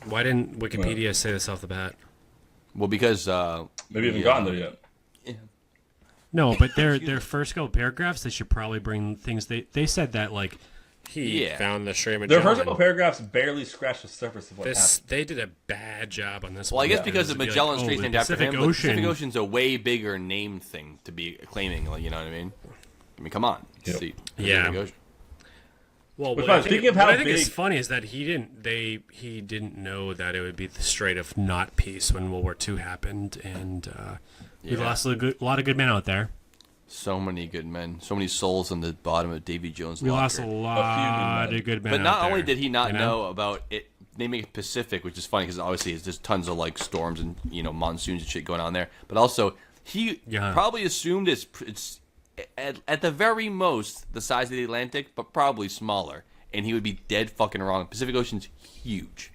Why didn't Wikipedia say this off the bat? Well, because Maybe you haven't the, gotten there yet. No, but their first couple paragraphs, they should probably bring things. They said that like he Yeah. found the Strait of Their Magellan. first couple paragraphs barely scratch the surface of what This happened. they did a bad job on this. Well, I one. guess It because was the to be Magellan like, Strait's the named after Pacific him, but the Ocean. Pacific Ocean's a way bigger name thing to be claiming. Like, you know what I mean? Come on. Yep. See, Yeah. Pacific Ocean. Well, Which what I one? think, Speaking of what how I think is big- funny is that he didn't know that it would be the Strait of not peace when World War II happened, and we Yeah. lost a lot of good men out there. So many good men, so many souls in the bottom of Davy Jones' We locker. lost a lot men. of good men. But not out only there, did he not you know about it naming it Pacific, which is funny because obviously there's just tons of like storms and monsoons and shit going on there. But also he probably assumed it's at the very most the size of the Atlantic, but probably smaller, and he would be dead fucking wrong. Pacific Ocean's huge.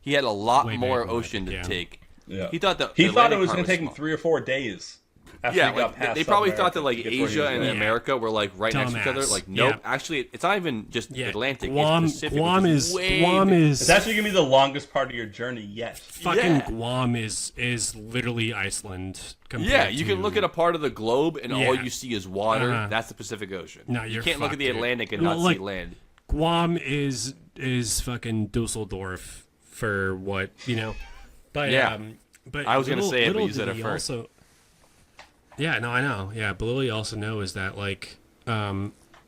He had a lot more ocean to take. Yeah. He thought it was going to take him 3 or 4 days. They probably thought that like Asia and America were like right next to each other. Like, nope. Yeah. Actually, it's not even just Atlantic. Guam, it's Pacific. Guam is. It's actually gonna be the longest part of your journey yet. Fucking Guam is literally Iceland. Yeah, you can look at a part of the globe and all you see is water. That's the Pacific Ocean. No, you can't look at the Atlantic and not see land. Guam is fucking Dusseldorf for what but but I was gonna say it, but you said it first. Yeah, no, I know. Yeah, but what we also know is that, like,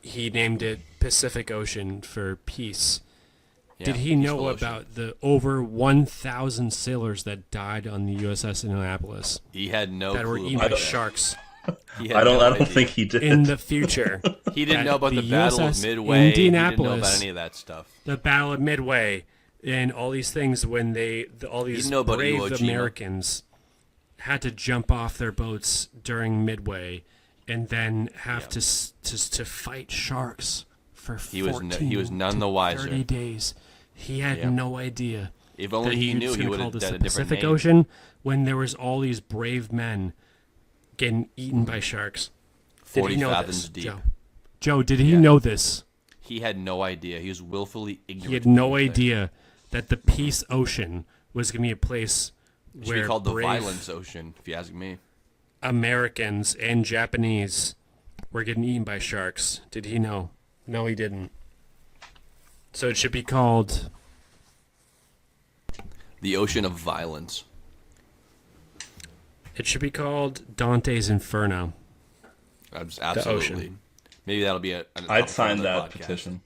he named it Pacific Ocean for peace. Yeah, did he know about the over 1,000 sailors that died on the USS Indianapolis? He had no clue. That were eaten by sharks. I don't think he did. In the future. He didn't know about the Battle of Midway. Indianapolis, he didn't know about any of that stuff. The Battle of Midway and all these things when all these brave Americans had to jump off their boats during Midway, and then have to fight sharks for 14 he was none the wiser. 30 days. He had no idea. If only he knew, he would have done a different Pacific name. Ocean when there was all these brave men getting eaten by sharks. 40 fathoms deep. Joe, did he know this? He had no idea. He was willfully ignorant. He had no idea that the Peace Ocean was going to be a place it should be called the Violence Ocean, if you ask me. Americans and Japanese were getting eaten by sharks. Did he know? No, he didn't. So it should be called the Ocean of Violence. It should be called Dante's Inferno. Absolutely. Maybe that'll be I'd sign that petition.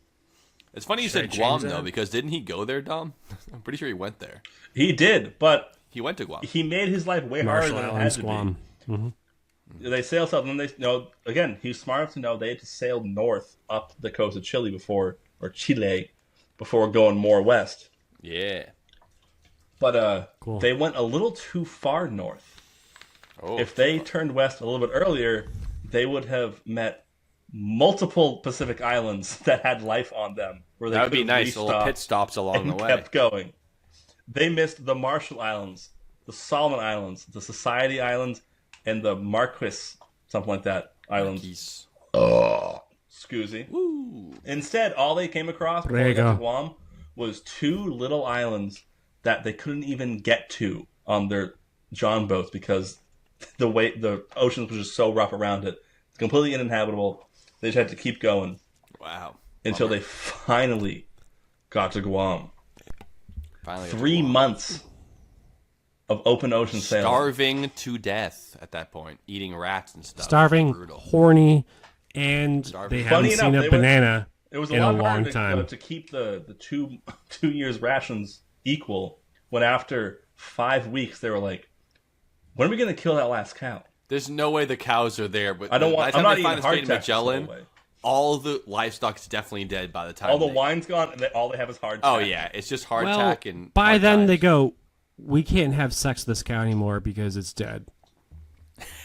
It's funny you said Guam, though, because didn't he go there, Dom? I'm pretty sure he went there. He did, but he went to Guam. He made his life way harder than it had to Guam. be. Mm-hmm. They sailed south, and again, he was smart enough to know they had to sail north up the coast of Chile before going more west. Yeah. But they went a little too far north. If they turned west a little bit earlier, they would have met multiple Pacific islands that had life on them. That would be nice. Little pit stops along the way. Kept going. They missed the Marshall Islands, the Solomon Islands, the Society Islands, and the Marquis, something like that, islands. Scoozy. Woo. Instead, all they came across before they got to Guam was 2 little islands that they couldn't even get to on their John boats because the oceans was just so rough around it. It's completely uninhabitable. They just had to keep going. Wow. Until they finally got to Guam. Finally 3 months of open ocean sailing. Starving to death at that point. Eating rats and stuff. Starving, horny, and they haven't seen a banana in a long time. To keep the 2 years rations equal when after 5 weeks they were like, when are we going to kill that last cow? There's no way the cows are there. But I'm not eating hardtack Magellan. All the livestock's definitely dead by the time. All the wine's gone, and all they have is hardtack. Oh yeah, it's just hardtack and. By then they go, we can't have sex with this cow anymore because it's dead.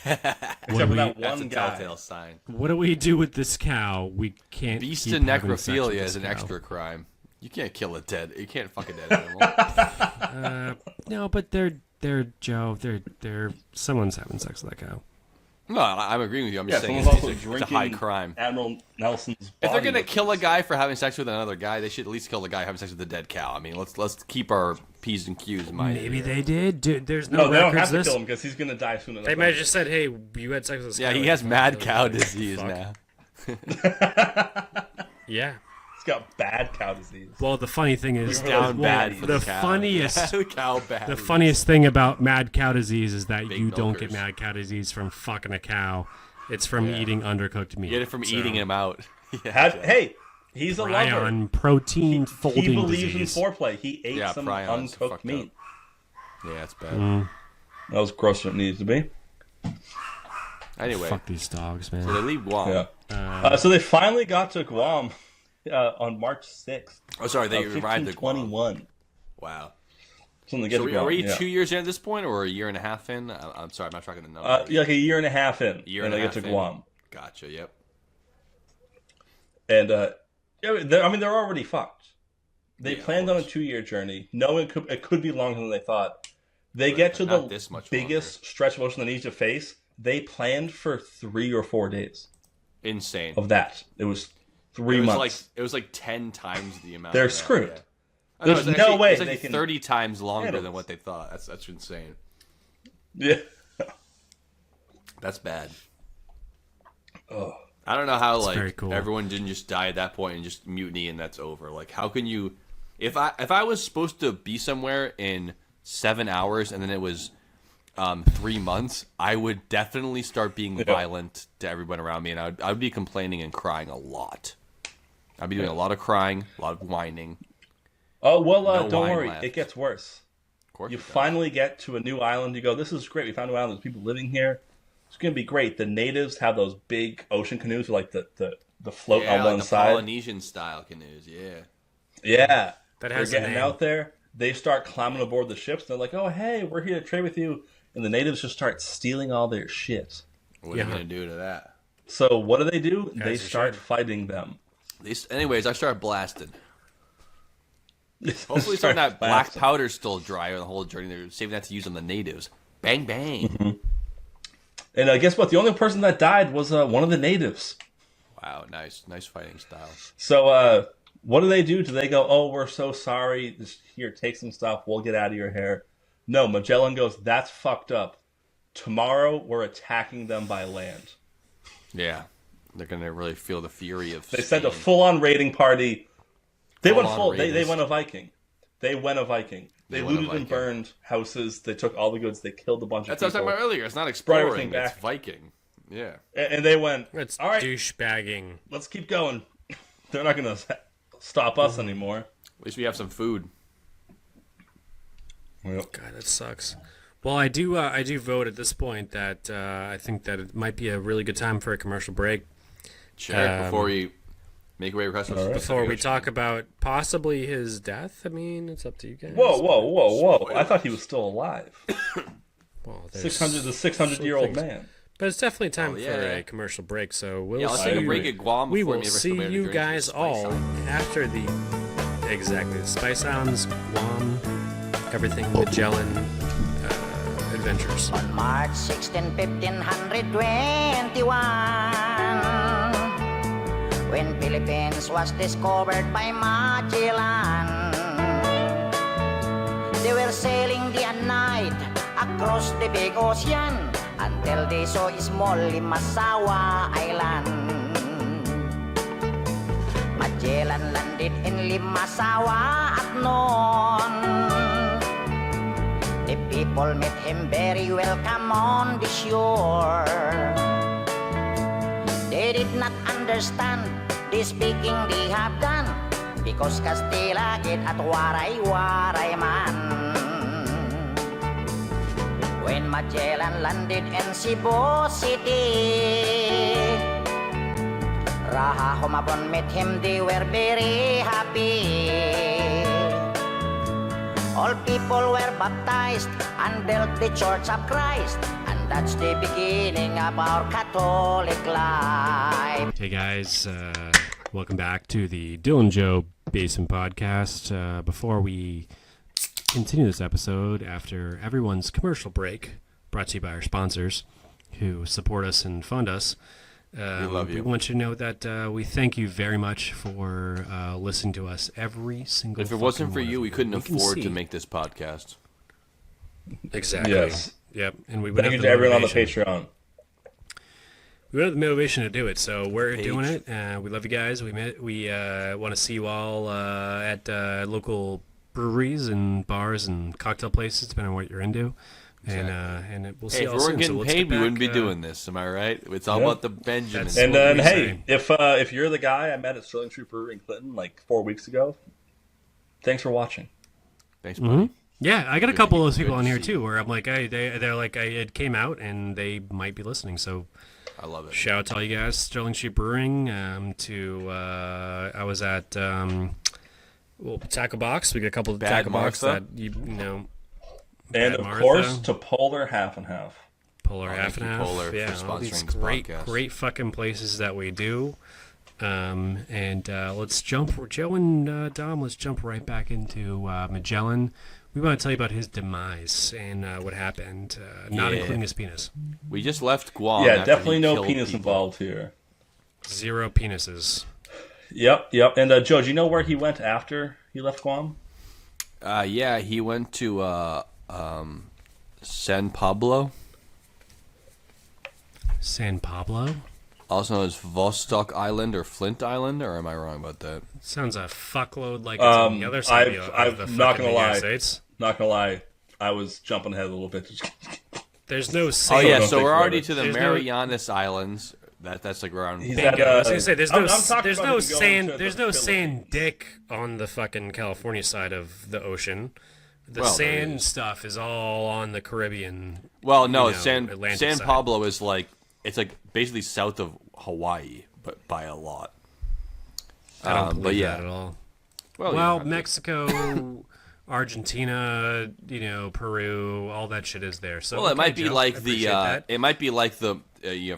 Except for that That's one a guy. telltale sign. What do we do with this cow? We can't. Beast keep and having sex with necrophilia this is an cow. extra crime. You can't kill a dead. You can't fuck a dead animal. No, but they're Joe. They're someone's having sex with that cow. No, I'm agreeing with you. I'm just saying someone's also it's a drinking high crime. Admiral Nelson's If they're body gonna with kill a this. guy for having sex with another guy, they should at least kill the guy having sex with the dead cow. I mean, let's keep our P's and Q's in mind. Maybe they did. Dude, there's No, no they don't records have to of this. kill him because he's gonna die soon enough. They might have just said, "Hey, you had sex with this Yeah, cow." he has mad cow disease now. Yeah. He's got bad cow disease. Well, the funny thing is, Down bad for the the cow. funniest, cow bad. the funniest thing about mad cow disease is that Big you don't get milkers. mad cow disease from fucking a cow. It's from eating undercooked meat. You get it from eating him out. Hey, he's a lover. Prion protein folding He believes disease. in foreplay. He ate some prions uncooked fucked meat. Yeah, it's bad. That was grosser than it needed to be. Anyway, Fuck these dogs, man. so they leave Guam. Yeah. So they finally got to Guam on March 6th. Oh, sorry, they arrived at Guam. 1521. Wow. Something to get So it going. are we yeah. 2 years in at this point, or a year and a half in? I'm sorry, I'm not tracking the number. Like a year and a half in. Year and and a they get half to in. Guam. Gotcha. Yep. And they're already fucked. They planned on a 2-year journey, knowing it could be longer than they thought. They get to the biggest stretch of ocean they need to face. They planned for 3 or 4 days. Insane. Of that, it was 3 months. It was like 10 times the amount. They're screwed. Yeah. There's no way it's like they can 30 times longer than what they thought. That's insane. Yeah. That's bad. Oh. I don't know how cool. everyone didn't just die at that point and just mutiny and that's over. Like, how can you? If I was supposed to be somewhere in 7 hours and then it was 3 months, I would definitely start being violent to everyone around me, and I would be complaining and crying a lot. I'd be doing a lot of crying, a lot of whining. Oh well, No don't wine worry, left. it gets worse. Of course, you finally get to a new island. You go, this is great. We found a new island. There's people living here. It's gonna be great. The natives have those big ocean canoes with like the float on one the side. Polynesian style canoes. Yeah. Yeah. That has They're a getting name. out there. They start climbing aboard the ships. They're like, oh hey, we're here to trade with you. And the natives just start stealing all their shit. What are you gonna do to that? So what do? Guys, They start fighting them. Anyways, I start blasting. Hopefully, some of that black powder's still dry on the whole journey. They're saving that to use on the natives. Bang bang. Mm-hmm. And guess what? The only person that died was one of the natives. Wow, nice fighting style. So what do? Do they go, oh, we're so sorry. Just here, take some stuff. We'll get out of your hair. No, Magellan goes, that's fucked up. Tomorrow, we're attacking them by land. Yeah, they're gonna really feel the fury of. They sent a full-on raiding party. They went full. They went a Viking. They looted and burned houses. They took all the goods. They killed a bunch of people. That's what I was talking about earlier. It's not exploring. It's Viking. Yeah. And they went, it's all right, douchebagging. Let's keep going. They're not going to stop us anymore. At least we have some food. Yep. God, that sucks. Well, I do vote at this point that I think that it might be a really good time for a commercial break. Sure. Before we make a request. Right. Before we talk about possibly his death, I mean, it's up to you guys. Whoa! I thought he was still alive. Well, the 600-year-old man. But it's definitely time for a commercial break. So we'll let's see. take a break at Guam. We before will see you guys all after the Spice Islands, Guam, everything Magellan adventures. On March 16, 1521, when Philippines was discovered by Magellan, they were sailing day and night across the big ocean until they saw a small Limasawa Island. Magellan landed in Limasawa at noon. The people met him very welcome on the shore. They did not understand the speaking they have done, because Castilla get at waray-waray man. When Magellan landed in Cebu City, Raha Humabon met him, they were very happy. All people were baptized and built the Church of Christ, and that's the beginning of our Catholic life. Hey guys, welcome back to the Dylan Joe Basin podcast. Before we continue this episode, after everyone's commercial break, brought to you by our sponsors who support us and fund us, we love you. We want you to know that we thank you very much for listening to us every single. If it wasn't for you, we couldn't afford to make this podcast. Exactly. Yes. Yep. And we would Thank have you the to everyone on the motivation. Patreon. We have the motivation to do it, so we're doing it. We love you guys. We want to see you all at local breweries and bars and cocktail places, depending on what you're into. Exactly. And we'll see you all soon. If we weren't getting paid, we wouldn't be doing this. Am I right? It's all about the Benjamins. And then, hey, if you're the guy I met at Sterling Street Brewery in Clinton like 4 weeks ago, thanks for watching. Thanks, buddy. Mm-hmm. Yeah, I got a couple of those people on here too, where I'm like, they're like, it came out and they might be listening. So I love it. Shout out to all you guys, Sterling Street Brewing. I was at Well, tackle box. We got a couple of Bad tackle box Martha. that you know. And Bad of Martha. course, to Polar half and half. Polar Oh, half thank and you, half. Polar, for Yeah, all these sponsoring this great, podcast. great fucking places that we do. Let's jump, Joe and Dom. Let's jump right back into Magellan. We want to tell you about his demise and what happened, not Yeah. including his penis. We just left Guam. Yeah, after definitely he no killed penis people. involved here. 0 penises. Yep. And Joe, do you know where he went after he left Guam? Yeah, he went to San Pablo, San Pablo? also known as Vostok Island or Flint Island, or am I wrong about that? Sounds a fuckload like it's on the other side of the I'm not fucking gonna lie. United States. Not gonna lie, I was jumping ahead a little bit. There's no Oh sand. yeah, don't so think we're about already it. to the There's no- Marianas Islands. That's like around. He's Bingo. at, I was gonna say there's no I'm talking there's about no if you go sand into there's the no sand Philippines. dick on the fucking California side of the ocean. The Well, there sand is. stuff is all on the Caribbean. Well, no, you know, San Atlantic side. Pablo is like it's like basically south of Hawaii, but by a lot. I don't but believe yeah. that at all. Well, Well, yeah, Mexico, Argentina, Peru, all that shit is there. So Well, it okay, might be Joe, like I the appreciate that. it might be like the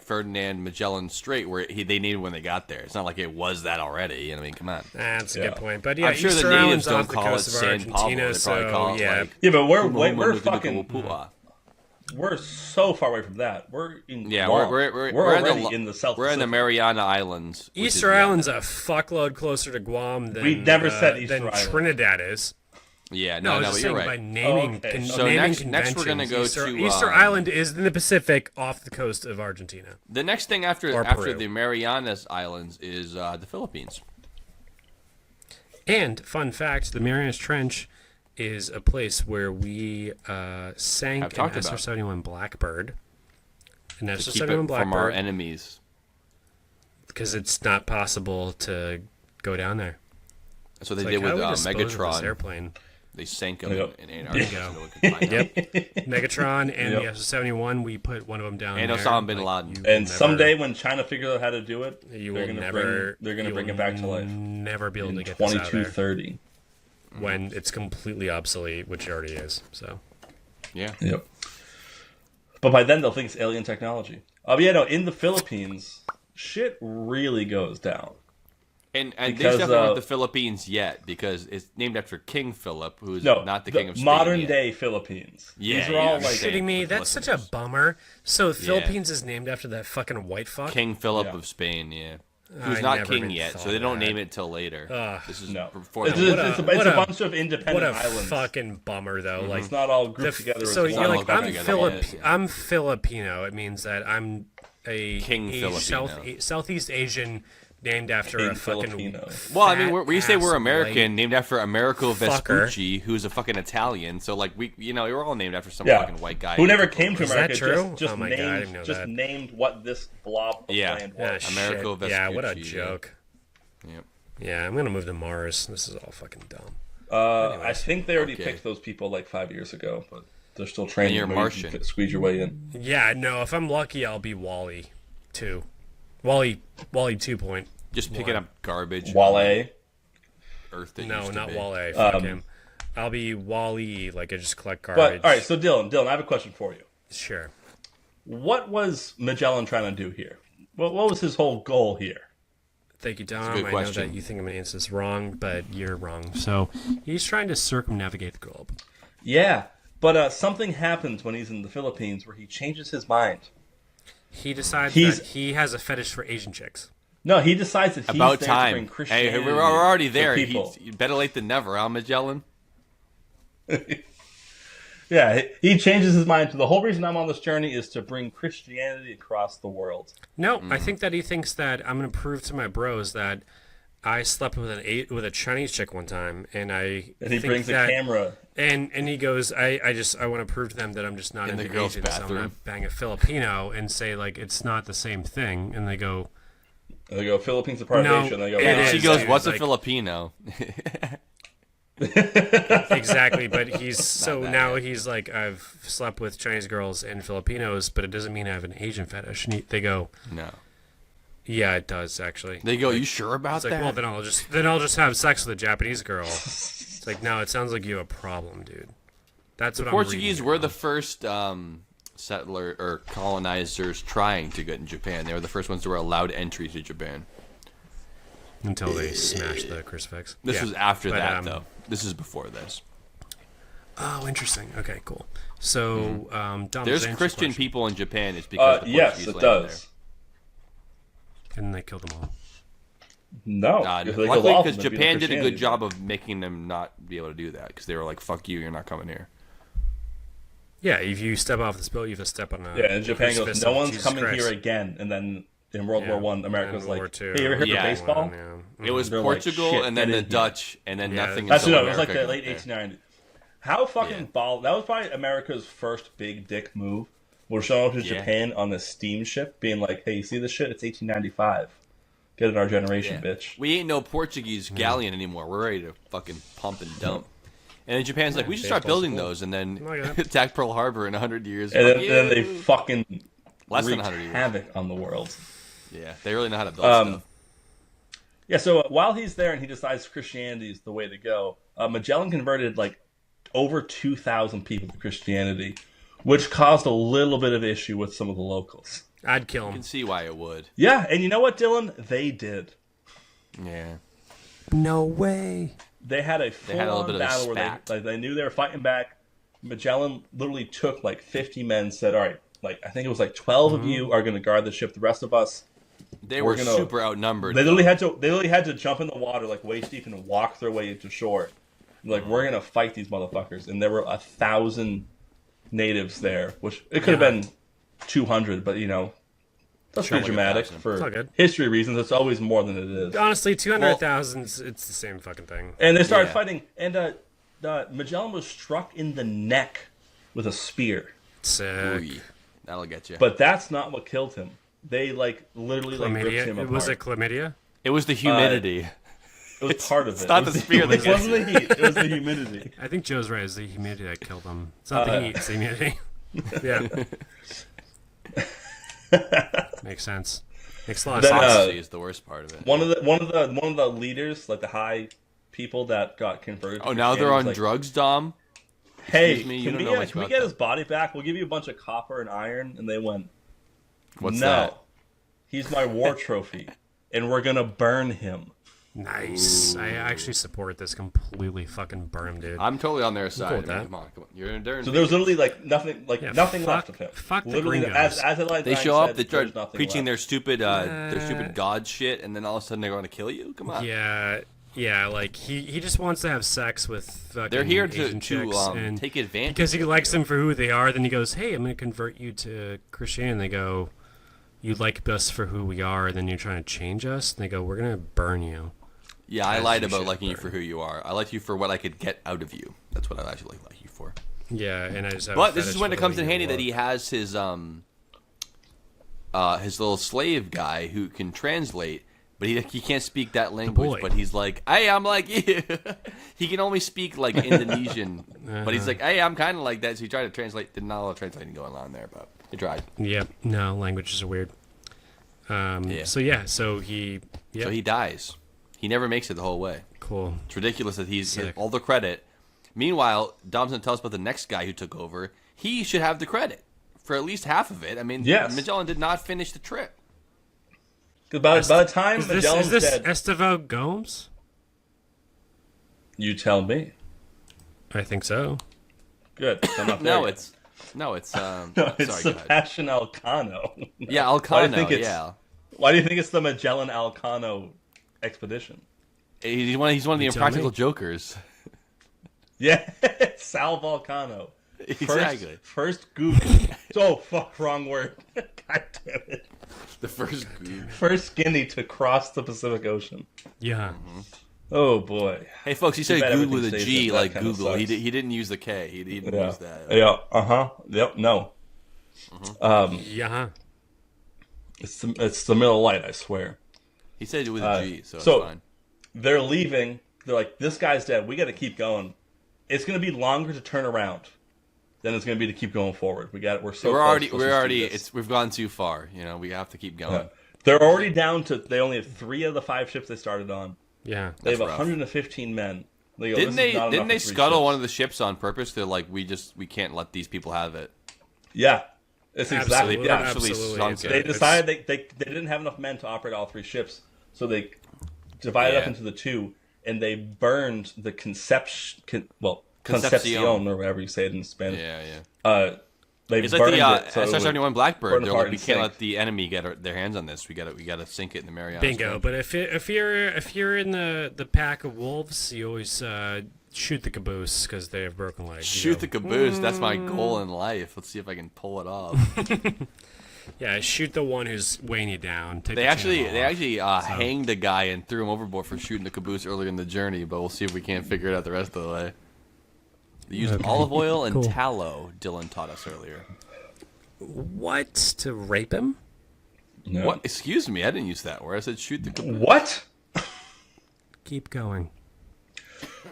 Ferdinand Magellan Strait where they named it when they got there. It's not like it was that already. I mean, come on. That's a Yeah. good point. But yeah, I'm sure the Easter natives Island's don't off the call it coast of San Pablo. Argentina, They probably so call it yeah. like Yeah, but we're Kumu fucking Nukunukuapua. we're so far away from that. We're in Yeah, Guam. we're already in the South We're in the Pacific. Mariana Islands. which Easter is, yeah, Island's a fuckload closer to Guam than We never said Easter than Island. Trinidad is. Yeah, No, I no, was but just you're saying by right. naming, Okay. So naming next we're gonna conventions, go Easter, to, Easter Island is in the Pacific off the coast of Argentina. The next thing after Or after Peru. the Marianas Islands is the Philippines. And fun fact: the Marianas Trench is a place where we sank I've an talked about. SR-71 Blackbird. An To keep it SR-71 from our Blackbird, enemies. because it's not possible to go down there. That's what they It's did like, how with do we dispose of this Megatron. airplane? They sank them Yep. in Antarctica. Bingo. so no one could find them. Yep. Megatron and Yep. the SR-71, we put one of them down And there. Osama bin Like, Laden. you And will someday never- when China figures out how to do it, you they're will gonna never. they're gonna you bring will it back to life Never be able in to get this out of there 2230. when it's completely obsolete, which it already is. So Yeah. Yep. But by then they'll think it's alien technology. Oh yeah, no. In the Philippines, shit really goes down. And they Because, definitely aren't the Philippines yet because it's named after King Philip, who's No, not the king of Spain modern yet. day Philippines. Yeah, These are all yeah, like shit. shitting me. with That's such a listeners. bummer. So the Philippines is named after that fucking white fuck. King Philip Yeah. of Spain, yeah. I Who's not never king even yet, thought so they don't that. name it till later. Ugh. This is no. before It's, that. it's, What a- it's a what a- bunch of What independent a islands. fucking bummer, though. Like It's not all the grouped together. so as you're one. like all grouped together, yeah. I'm Filipino. It means that I'm a King Filipino. Southeast Asian named after King a fucking. Filipino. Well, I mean, we say we're fat-ass American, white- named after Americo fucker. Vespucci, who's a fucking Italian. So, like, we're all named after some Yeah. fucking white guy. Who never came to Is that America. true? Just Oh my named, God, I didn't know just that. named what this blob of Yeah. land Yeah, was. Americo shit. Yeah, what a Vespucci, yeah. joke. Yep. Yeah, I'm gonna move to Mars. This is all fucking dumb. I think they already Okay. picked those people like 5 years ago, but they're still training. you're Maybe you can Martian. squeeze your way in. Yeah, no. If I'm lucky, I'll be Wally 2. Wally 2 point. Just picking up garbage. Wale. Earth that No, used to not be. Wally. Fuck him. I'll be Wally. Like I just collect garbage. But all right, so Dylan, I have a question for you. Sure. What was Magellan trying to do here? What was his whole goal here? Thank you, Dom. good I know question. that you think I'm going to answer this wrong, but you're wrong. So he's trying to circumnavigate the globe. Yeah, but something happens when he's in the Philippines where he changes his mind. He decides He's- that he has a fetish for Asian chicks. No, he decides that he's About there to time. bring Hey, Christianity we're already to there. people. Better late than never, huh, Magellan? Yeah, he changes his mind to the whole reason I'm on this journey is to bring Christianity across the world. No, Mm. I think that he thinks that I'm going to prove to my bros that I slept with a Chinese chick one time, and I And he think brings that, a camera. and he goes, I want to prove to them that I'm just not In the into girls' Asians, so I'm bathroom. not bang a Filipino and say like it's not the same thing, and they go, And they go, Philippines are part No, of Asia. And they go, it "No, And is, she it's goes, dude, "What's like- a Filipino?" exactly, but he's so that now yet. he's like I've slept with Chinese girls and Filipinos, but it doesn't mean I have an Asian fetish. And they go, No. Yeah, it does actually. They go, you sure about It's like, that? well, then I'll just have sex with a Japanese girl. It's like, no, it sounds like you have a problem, dude. That's what I'm Portuguese reading were here. the first settler or colonizers trying to get in Japan. They were the first ones who were allowed entry to Japan. Until they smashed the crucifix. This was after But, that, though. This is before this. Oh, interesting. Okay, cool. So, Dom, There's does that answer your Christian question? people in Japan. It's because the yes, Portuguese it landed does. And they killed them all. No, there. because they go Luckily, off because and they beat Japan did a Christianity. good job of making them not be able to do that. Because they were like, "Fuck you, you're not coming here." Yeah, if you step off this boat, you have to step on a. Yeah, and Japan goes, crucifix no of one's Jesus coming Christ. here again. And then in World Yeah. War One, America And was World like, War II. hey, you ever heard Yeah. of baseball? Yeah. It was They're like, Portugal, "Shit, and then get the in here." Dutch, and then Yeah, nothing. Actually, no, until it was like the America late got there. 1890s. How fucking Yeah. ball? That was probably America's first big dick move. We're showing up to Yeah. Japan on a steamship, being like, "Hey, you see this shit? It's 1895. Get in our generation, Yeah. bitch." We ain't no Portuguese galleon anymore. We're ready to fucking pump and dump. And then Japan's like, we should start baseball's building cool. those, and then Oh, yeah. attack Pearl Harbor in 100 years. And Fuck then they you. fucking Less than wreaked 100 years. havoc on the world. Yeah, they really know how to build stuff. Yeah, so while he's there and he decides Christianity is the way to go, Magellan converted like over 2,000 people to Christianity, which caused a little bit of issue with some of the locals. I'd kill You him. can see why it would. Yeah, and you know what, Dylan? They did. Yeah. No way. They had a had a full-on little bit of a battle where spat. they knew they were fighting back. Magellan literally took like 50 men, said, "All right, like I think it was like 12 of you are going to guard the ship. The rest of us." They We're were gonna- super outnumbered. They literally had to jump in the water like waist deep and walk their way to shore. Like we're gonna fight these motherfuckers, and there were 1,000 natives there, which it could have been 200, but you know that's Sure, pretty like dramatic 1,000. for It's all good. history reasons. It's always more than it is. Honestly, 200,000, it's the same fucking thing. And they started Yeah. fighting, and Magellan was struck in the neck with a spear. Sick. Ooh, that'll get you. But that's not what killed him. They literally ripped him Chlamydia? apart. Was it chlamydia? it was the humidity. It was part of it. not It was the spear that It wasn't the heat. It was the humidity. I think Joe's right. It's the humidity that killed him. It's not the heat. It's the humidity. Yeah. Makes sense. Makes a lot of Then, sense. Apostasy is the worst part of it. One of the leaders, like the high people that got converted. to Oh, now they're Christianity, on was like, drugs, Dom? Hey, Excuse me, you can don't we, know much can we about get that. his body back? We'll give you a bunch of copper and iron. And they went, What's no, that? he's my war trophy, and we're gonna burn him. Nice. I actually support this completely. Fucking burn, dude. I'm totally on their side. with I mean, that. come on. You're in there. So there was literally like nothing, Yeah, nothing fuck- left of him. fuck the Literally, gringos. as Eli They Dine show up, said, they there's start nothing preaching left. their stupid God shit, and then all of a sudden they're going to kill you? Come on. Yeah, like he just wants to have sex with fucking They're here Asian to chicks, and take advantage because he of likes you. them for who they are. Then he goes, "Hey, I'm going to convert you to Christianity." And they go, "You like us for who we are, and then you're trying to change us." And they go, "We're going to burn you." Yeah, I As lied you about should liking you burn. for who you are. I liked you for what I could get out of you. That's what I actually like you for. Yeah, and I just have a But this is fetish when for it the comes way in you handy that look. he has his little slave guy who can translate, but he can't speak that language. boy. But he's like, hey, I'm like you. He can only speak like Indonesian, but he's like, hey, I'm kind of like that. So he tried to translate. Did not a lot of translating going on there, but he tried. Yep. No, languages are weird. Yeah. So he. Yep. So he dies. He never makes it the whole way. Cool. It's ridiculous that he's Sick. all the credit. Meanwhile, Dom's going to tell us about the next guy who took over. He should have the credit for at least half of it. I mean, Yes. Magellan did not finish the trip. 'Cause by the time Is Magellan's this dead, Estevao Gomes? you tell me. I think so. Good. I'm not there No, yet. it's No, it's sorry, go ahead. Sebastian Elcano. Yeah, Why do you Elcano. think it's- Yeah, Why do you think it's the Magellan Elcano expedition? he's one of the You tell impractical me. jokers. Yeah, Sal Volcano. Exactly. First Google. Oh, fuck, wrong word. God damn it. The first goob. First skinny to cross the Pacific Ocean. Yeah. Oh, boy. Hey, folks, he said bad Google with a everything G stays that like kinda Google. He sucks. didn't use the K. He didn't Yeah. use that. Yeah, uh-huh. Yep, no. Yeah. It's the middle light, I swear. He said it with a G, so, so- it's fine. They're leaving. They're like, this guy's dead. We got to keep going. It's going to be longer to turn around than it's going to be to keep going forward. We're so We're close. already Let's just do this. we've gone too far. You know, we have to keep going. Yeah. They're already down to. They only have 3 of the 5 ships they started on. Yeah. They have That's rough. 115 men. They go, Didn't "This is not they enough for 3 scuttle ships." one of the ships on purpose? They're like, we can't let these people have it. Yeah, it's exactly. Absolutely. Yeah, Actually sunk It's- it. they it's- decided they didn't have enough men to operate all 3 ships, so they divided up Yeah. into the 2, and they burned the Concepcion, or whatever you say it in Spanish. Yeah, yeah. They It's like burned the it. So it would SS-71 Blackbird. burn They're apart like, we and can't sink. let the enemy get their hands on this. We gotta sink it in the Marianas. Bingo. Trench. But if you're in the pack of wolves, you always shoot the caboose because they have broken legs. Shoot the caboose. That's my goal in life. Let's see if I can pull it off. Yeah, shoot the one who's weighing you down. Take They the actually channel off. hanged a guy and threw him overboard for shooting the caboose earlier in the journey. But we'll see if we can't figure it out the rest of the way. They used olive oil and Cool. tallow. Dylan taught us earlier. What? To rape him? No. What? Excuse me, I didn't use that word. I said shoot the caboose. What? Keep going.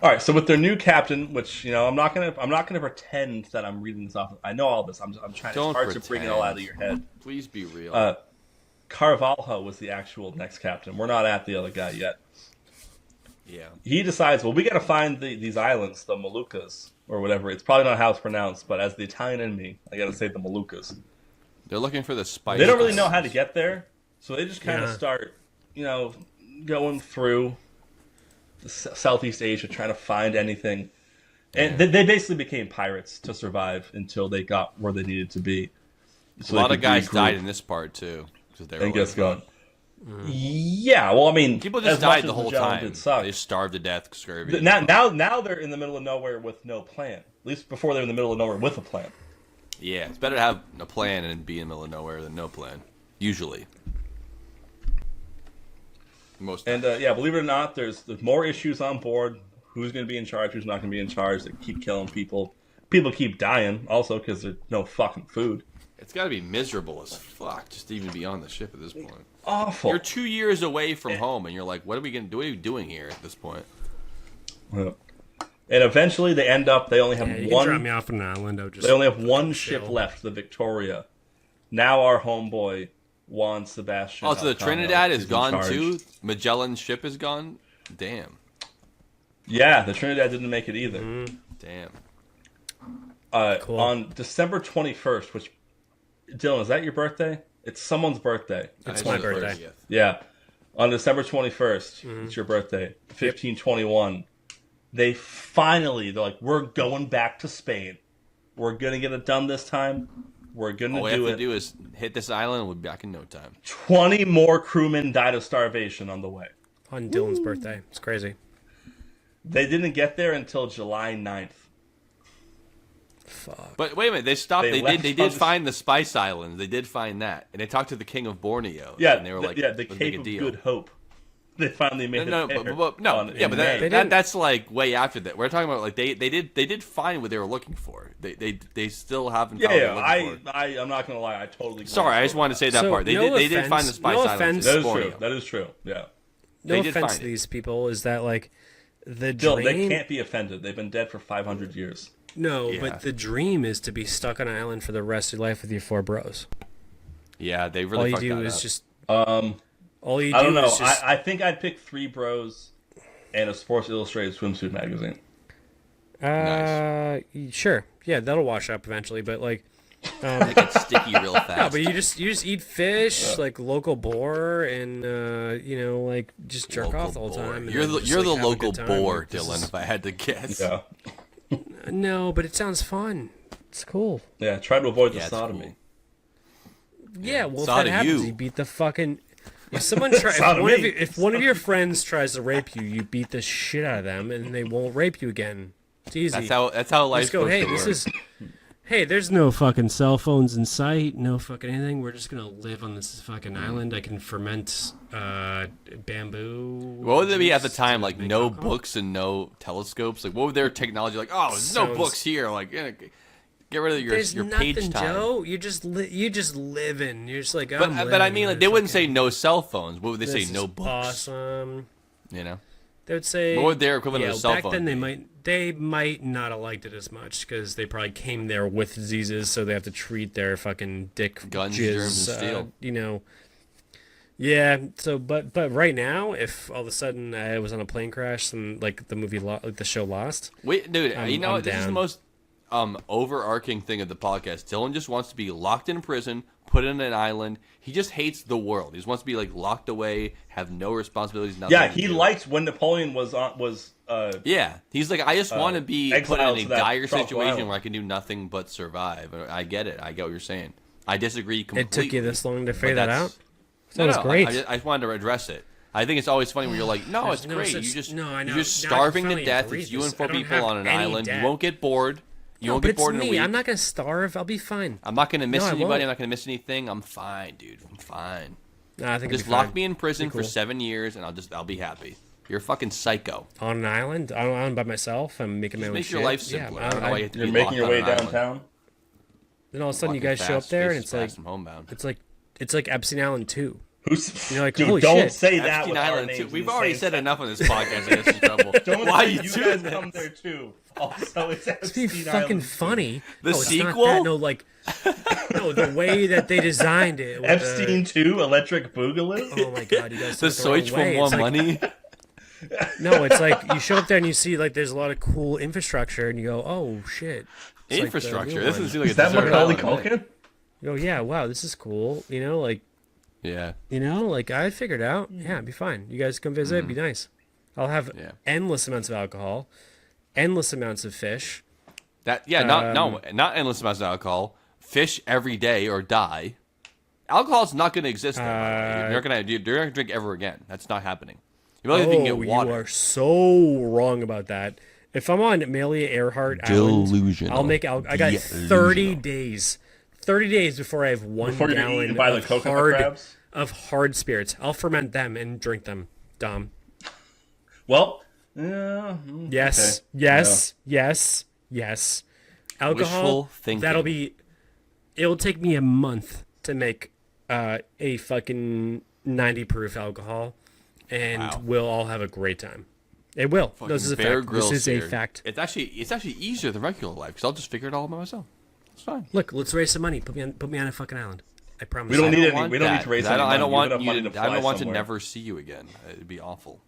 All right, so with their new captain, which I'm not gonna pretend that I'm reading this off. I know all this. I'm trying. Don't it's hard to bring it all out of your head. Please be real. Carvalho was the actual next captain. We're not at the other guy yet. yeah. He decides, well, we got to find these islands, the Moluccas or whatever. It's probably not how it's pronounced, but as the Italian in me, I got to say the Moluccas. They're looking for the spice. They don't really know how to get there, so they just kind of Yeah. start, going through Southeast Asia trying to find anything. And they basically became pirates to survive until they got where they needed to be. A So lot they of could guys regroup died in this part too. They were and gets like- going. Yeah, well, I mean, People as just much died as the whole Magellan time. did suck, They starved to death, scurvy. now they're in the middle of nowhere with no plan. At least before they were in the middle of nowhere with a plan. Yeah, it's better to have a plan and be in the middle of nowhere than no plan. Usually. Most And believe it or not, there's more issues on board. Who's going to be in charge? Who's not going to be in charge? They keep killing people. People keep dying also because there's no fucking food. it's got to be miserable as fuck just to even be on the ship at this point. Awful. You're 2 years away from home, and you're like, what are we doing here at this point? Yeah. And eventually they end up. They only have Yeah, you can drop one. me off on an island. I'll just They only have one ship chill. left, the Victoria. Now our homeboy Juan Sebastian. Oh, so the Elcano Trinidad is in gone charge. too? Magellan's ship is gone? Damn. Yeah, the Trinidad didn't make it either. Damn. Cool. On December 21st, which Dylan, is that your birthday? It's someone's birthday. It's I my said the birthday. 30th. Yeah. On December 21st, it's your birthday, 1521, they're like, we're going back to Spain. We're going to get it done this time. We're going All to we do have it. to do is hit this island, and we'll be back in no time. 20 more crewmen died of starvation on the way. On Dylan's birthday. It's crazy. They didn't get there until July 9th. Fuck. But wait a minute, they stopped. They They left did on the- find the Spice Islands. They did find that, and they talked to the King of Borneo. Yeah, and they were like, the "Let's make Cape a of deal." Good Hope. They finally made No, it there. yeah, but May. that's like way after that. We're talking about like they did find what they were looking for. They still haven't found what they were looking for. I'm not gonna lie. I totally. Sorry, I just wanted to say that So, part. They no did find the offense- Spice no Islands. offense- in That is Borneo. true. That is true. Yeah. No They did offense find to it. these people is that like the Still, dream. they can't be offended. They've been dead for 500 years. No, Yeah. but the dream is to be stuck on an island for the rest of your life with your 4 bros. Yeah, they All really you fucked do that is up. just. Um, All you do I don't know. is just. I think I'd pick 3 bros and a Sports Illustrated swimsuit magazine. Sure. Yeah, that'll wash up eventually, but like. They get sticky real No, fast. but you just eat fish, like local boar, and like just jerk Local off the whole boar. time. and You're then the just, you're like, the have a local good time. boar, Like, this Dylan. is- If I had to guess. Yeah. No, but it sounds fun. It's cool. Yeah. Try to avoid the Yeah, it's sodomy. Yeah, well, if Sod that of happens, you. you beat the fucking. If someone tries, Sod of me. if one of your friends tries to rape you, you beat the shit out of them, and they won't rape you again. It's easy. That's how life's Just go. supposed Hey, to this work. is. Hey, there's no fucking cell phones in sight. No fucking anything. We're just gonna live on this fucking island. I can ferment bamboo. What would they be at the juice time? to Like make no alcohol. books and no telescopes. Like what would their technology like? Oh, there's no Sounds- books here. Like get rid of your There's page nothing, time. Joe. You just living. You're just like. But I'm but I living. mean, like they wouldn't say no cell phones. What would they say? This No is books. Awesome. You know. They would say. What would their equivalent of a cell back phone then be? they might not have liked it as much because they probably came there with diseases, so they have to treat their fucking dick Guns, jizz, germs, and steel. Yeah. So, but right now, if all of a sudden I was on a plane crash and like the movie, like the show Lost. Wait, dude, you know I'm what? This is the down. most overarching thing of the podcast. Dylan just wants to be locked in prison, put in an island. He just hates the world. He just wants to be like locked away, have no responsibilities, nothing. Yeah, to he do. liked when Napoleon was Yeah, he's like, I just want to be put exiled in to a that dire tropical situation island. where I can do nothing but survive. I get it. I get what you're saying. I disagree completely. It took you this long to but figure that that's- out? That was great. I just wanted to address it. I think it's always funny when you're like, no, There's it's no great. such- no, I know. You're just No, I starving finally to death. agree It's you this. and four I don't people have on an any island. debt. You won't get bored. You No, won't but get it's bored in a me. week. I'm not gonna starve. I'll be fine. I'm not going to miss No, I anybody. won't. I'm not going to miss anything. I'm fine, dude. I'm fine. Nah, I think Just it'll be lock fine. me in prison Be cool. for 7 years, and I'll be happy. You're a fucking psycho. On an island. I'm on by myself. I'm making my Just own make shit. your life Yeah, simpler. I don't know why you have to You're be making locked your on way an island. downtown. Then all of a sudden you Walking guys show up fast, there and faces it's like fast and homebound. it's like Epstein Island 2. Who's You're like, dude? holy Don't shit. say that Epstein with our Island names too. in We've the already same said sentence. enough on this podcast. I guess in trouble. Don't Why are say you you doing guys come this? there too. Also, it's It's be Epstein fucking Island. funny. The no, it's sequel? Not that. No, like no, the way that they designed it. with Epstein 2, Electric Boogaloo. Oh my god, you guys. The took it search the wrong for way. more It's like- money. No, it's like you show up there and you see like there's a lot of cool infrastructure and you go, oh shit. It's like the Infrastructure. new This one. is like a Is that desert Macaulay island, man. Culkin? You go, yeah, wow, this is cool. Yeah. Like I figured out. Yeah, it'd be fine. You guys come visit, it'd be nice. I'll have Yeah. endless amounts of alcohol, endless amounts of fish. Not endless amounts of alcohol. Fish every day or die. Alcohol's not going to exist there. by the way. You're not going to drink ever again. That's not happening. You only can get water. You are so wrong about that. If I'm on Amelia Earhart Island, Delusional. I'll make I got 30 days. 30 days before I have one Before you're gallon eaten by the of coconut hard crabs? of hard spirits. I'll ferment them and drink them. Dom. Well, Yes. okay. Yes. Alcohol. Wishful thinking. It'll take me a month to make a fucking 90 proof alcohol, and Wow. we'll all have a great time. It will. No, this is a Bear fact. Grylls This is a here. fact. It's actually easier than regular life because I'll just figure it all by myself. It's fine. Look, let's raise some money. Put me on a fucking island. I promise. We don't you. need I any. want We don't need that, to raise 'cause any money. I don't We want have you money to. to I don't fly want to somewhere. never see you again. It'd be awful.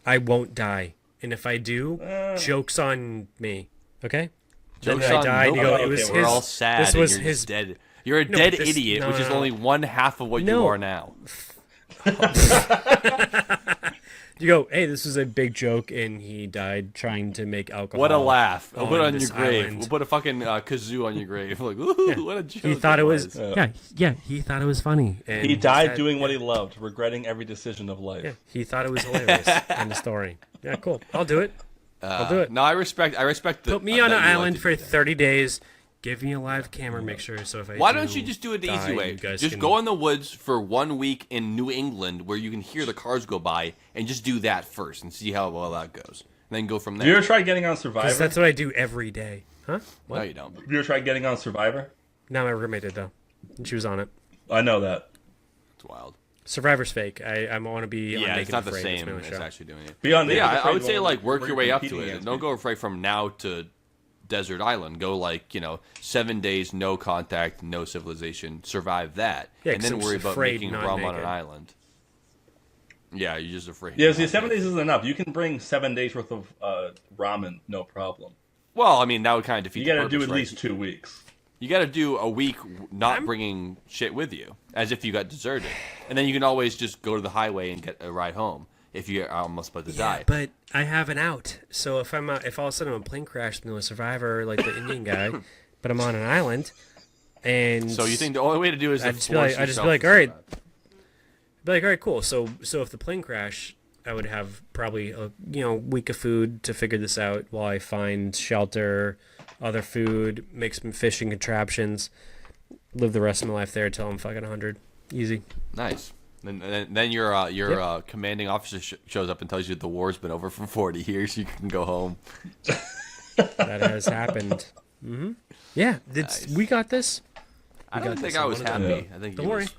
I won't die, and if I do, jokes on me. Okay. Jokes Then I on died. You go, nobody. it was Okay, We're his. all sad. This and was you're his. just dead. You're a No, dead but this- idiot, no, which no, is no. only one half of what you No. are now. You go, hey, this was a big joke, and he died trying to make alcohol. What a laugh! We'll on put it on your this grave. island. We'll put a fucking kazoo on your grave. Like, ooh, what a joke! He thought it was. was. Yeah. He thought it was funny. And He died said- doing what he loved, regretting every decision of life. Yeah, he thought it was hilarious. End of story. Yeah, cool. I'll do it. I'll do it. No, I respect. The, Put me on that an you like island to for do that. 30 days. Give me a live camera. Make sure. So if I Why do don't you just do it the die, easy way? you guys Just can- go in the woods for 1 week in New England where you can hear the cars go by, and just do that first and see how well that goes. And then go from Have you there. ever tried getting on 'Cause Survivor? that's what I do every day. Huh? No, you don't. Have you ever tried getting on Survivor? Now my roommate did though, and she was on it. I know that. It's wild. Survivor's fake. I want to be. on Yeah, Naked it's not the Afraid. It's same my own as show. actually doing it. Be on But yeah, Naked I Afraid would say one like where work your you're way up to competing it. against Don't people. go right from now to Desert Island. Go like 7 days, no contact, no civilization. Survive that, Yeah, and 'cause then I'm worry just about afraid making not rum on naked. an island. Yeah, you're just afraid. Yeah, not see, 7 naked. days isn't enough. You can bring 7 days worth of ramen, no problem. Well, I mean that would kind of defeat. You got to the do purpose, at right? least 2 weeks. You got to do a week not bringing shit with you, as if you got deserted, and then you can always just go to the highway and get a ride home if you're almost about to die. But I have an out. So if all of a sudden I'm a plane crash and I'm a survivor like the Indian guy, but I'm on an island, and So you think the only way to do is to I'd just be force like- I'd just be yourself like, to all right. survive. be like, all right, cool. So if the plane crash, I would have probably a week of food to figure this out while I find shelter, other food, make some fishing contraptions, live the rest of my life there till I'm fucking 100. Easy. Nice. Then your commanding officer shows up and tells you the war's been over for 40 years. You can go home. That has happened. Yeah, we got this. I don't got think this I on was one of them. happy. I think Don't he worry. was-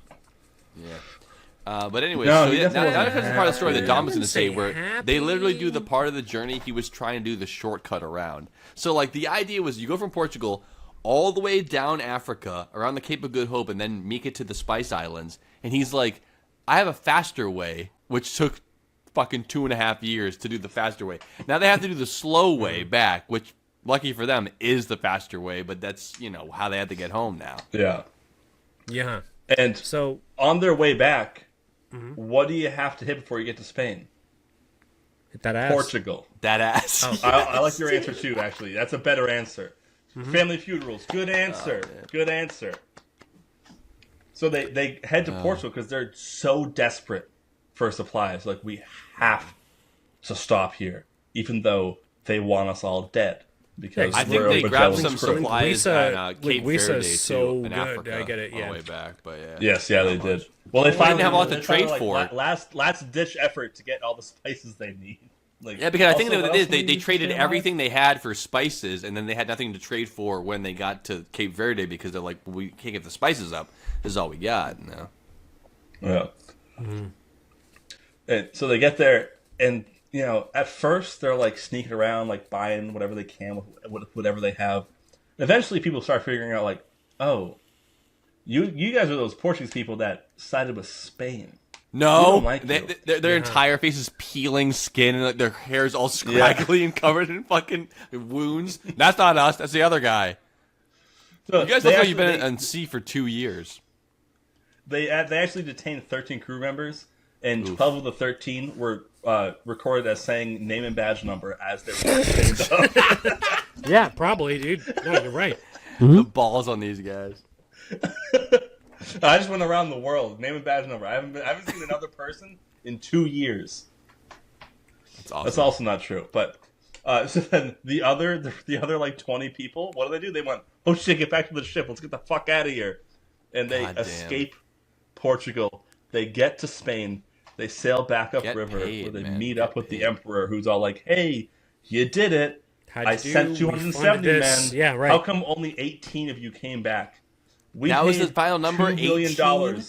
Yeah. But anyway, No, so he yeah, definitely now wasn't that's the part of the story that Dom was I going to say, wouldn't where say they literally happy. do the part of the journey he was trying to do the shortcut around. So like the idea was you go from Portugal all the way down Africa around the Cape of Good Hope and then make it to the Spice Islands, and he's like, I have a faster way, which took fucking 2.5 years to do the faster way. Now they have to do the slow way back, which, lucky for them, is the faster way, but that's, how they had to get home now. Yeah. Yeah. And So on their way back, what do you have to hit before you get to Spain? hit that ass. Portugal. That ass. Oh. I like your answer too, actually. That's a better answer. Family Feud rules. Good answer. Good answer. So they head to Portugal because they're so desperate for supplies. Like, we have to stop here, even though they want us all dead. Because I think we're they a grabbed Magellan's some crew. supplies at Cape Linguiça Verde, is so too, in good. Africa. I get it, On yeah. the way back, but yeah. Yes, yeah, they did. Well, they didn't finally have a lot to they trade finally, for. Last ditch effort to get all the spices they need. Like, Yeah, because I think also, what what it is, else do we they use to traded stay alive? everything they had for spices, and then they had nothing to trade for when they got to Cape Verde because they're like, well, we can't get the spices up. This is all we got. No. Yeah. And so they get there, and at first they're like sneaking around, like buying whatever they can with whatever they have. Eventually, people start figuring out, like, oh, you guys are those Portuguese people that sided with Spain. We No, don't like you. their entire face is peeling skin, and like, their hair's all scraggly and covered in fucking wounds. That's not us. That's the other guy. So You guys they look like you've actually- been on sea for 2 years. They actually detained 13 crew members, and 12 of the 13 were recorded as saying name and badge number as they were chained up. Yeah, probably, dude. No, you're right. The balls on these guys. I just went around the world, name and badge number. I haven't seen another person in 2 years. That's awesome. That's also not true. But so then the other like 20 people, what do? They went, oh shit, get back to the ship. Let's get the fuck out of here. And they God damn. escape Portugal. They get to Spain. They sail back Get upriver paid, where they man. meet Get up with paid. the emperor, who's all like, hey, you did it. How'd I you do? sent We 270 funded men. this. Yeah, right. How come only 18 of you came back? We That was paid the final number, $2 million 18?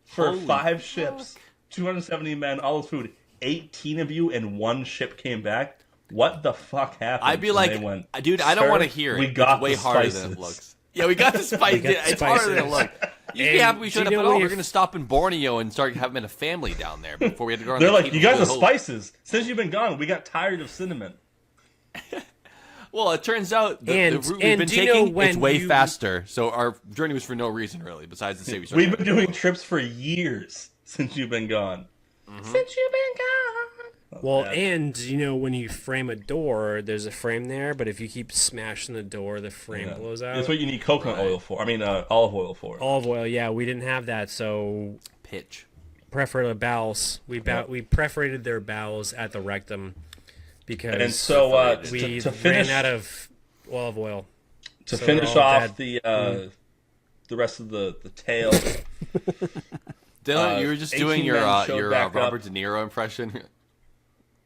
for Holy 5 ships, 270 men, all this food. 18 of you and 1 ship came back. What the fuck happened? I'd be And like, they went, dude, I don't "Sir, want to hear it. We got it's way the harder spices." than it looks. Yeah, we got the spices. got the It's harder than it spices. looks. You'd be And happy we do showed you up know at when all. you- We're going to stop in Borneo and start having a family down there before we had to go on They're the like, Cape you got of the Good Hope." spices. Since you've been gone, we got tired of cinnamon. Well, it turns out the And- route we've and been do you know taking it's when way you- faster. So our journey was for no reason, really, besides to say we We've been doing trips for years since you've been gone. Mm-hmm. Since you've been gone. Well, Yeah. and when you frame a door, there's a frame there, but if you keep smashing the door, the frame Yeah. blows out. That's what you need coconut oil for. I mean, olive oil for. Olive oil, yeah, we didn't have that, so pitch. perforated bowels. We perforated their bowels at the rectum because And so we to finish ran out of olive oil. to so finish they're all off dead. the rest of the tale. Dylan, you were just 18 doing your men showed back Robert up. De Niro impression.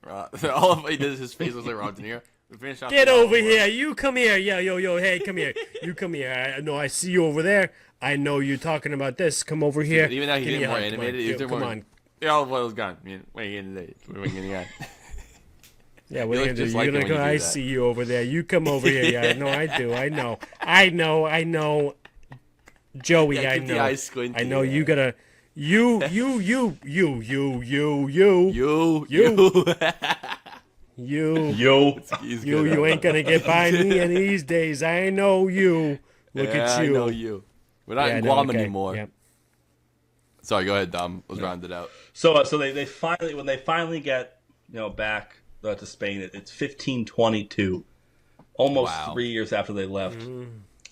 All of he did his face was like Robert De Niro. We finished off Get the over olive oil. here! You come here! Yo! Hey, come here! You come here! I know I see you over there. I know you're talking about this. Come over here. But even though he Give me did a more hug. Come animated, on. he Yo, did come more. on. The olive oil is gone. I mean, what are you gonna do? What are we gonna do? Yeah, what You are you look gonna do? just You're like him gonna when you go. do I that. see you over there. You come over here. Yeah, no, I do. I know. Joey, Yeah, I keep the know. eyes squinty, I know yeah. you gotta. You. You. Yo, He's You good. ain't gonna get by me in these days. I know you. Look Yeah, at you. I know you. We're not Yeah, in no, Guam okay. anymore. Yep. Sorry, go ahead, Dom. Let's round it out. so they finally when they finally get back to Spain, it's 1522, almost Wow. 3 years after they left.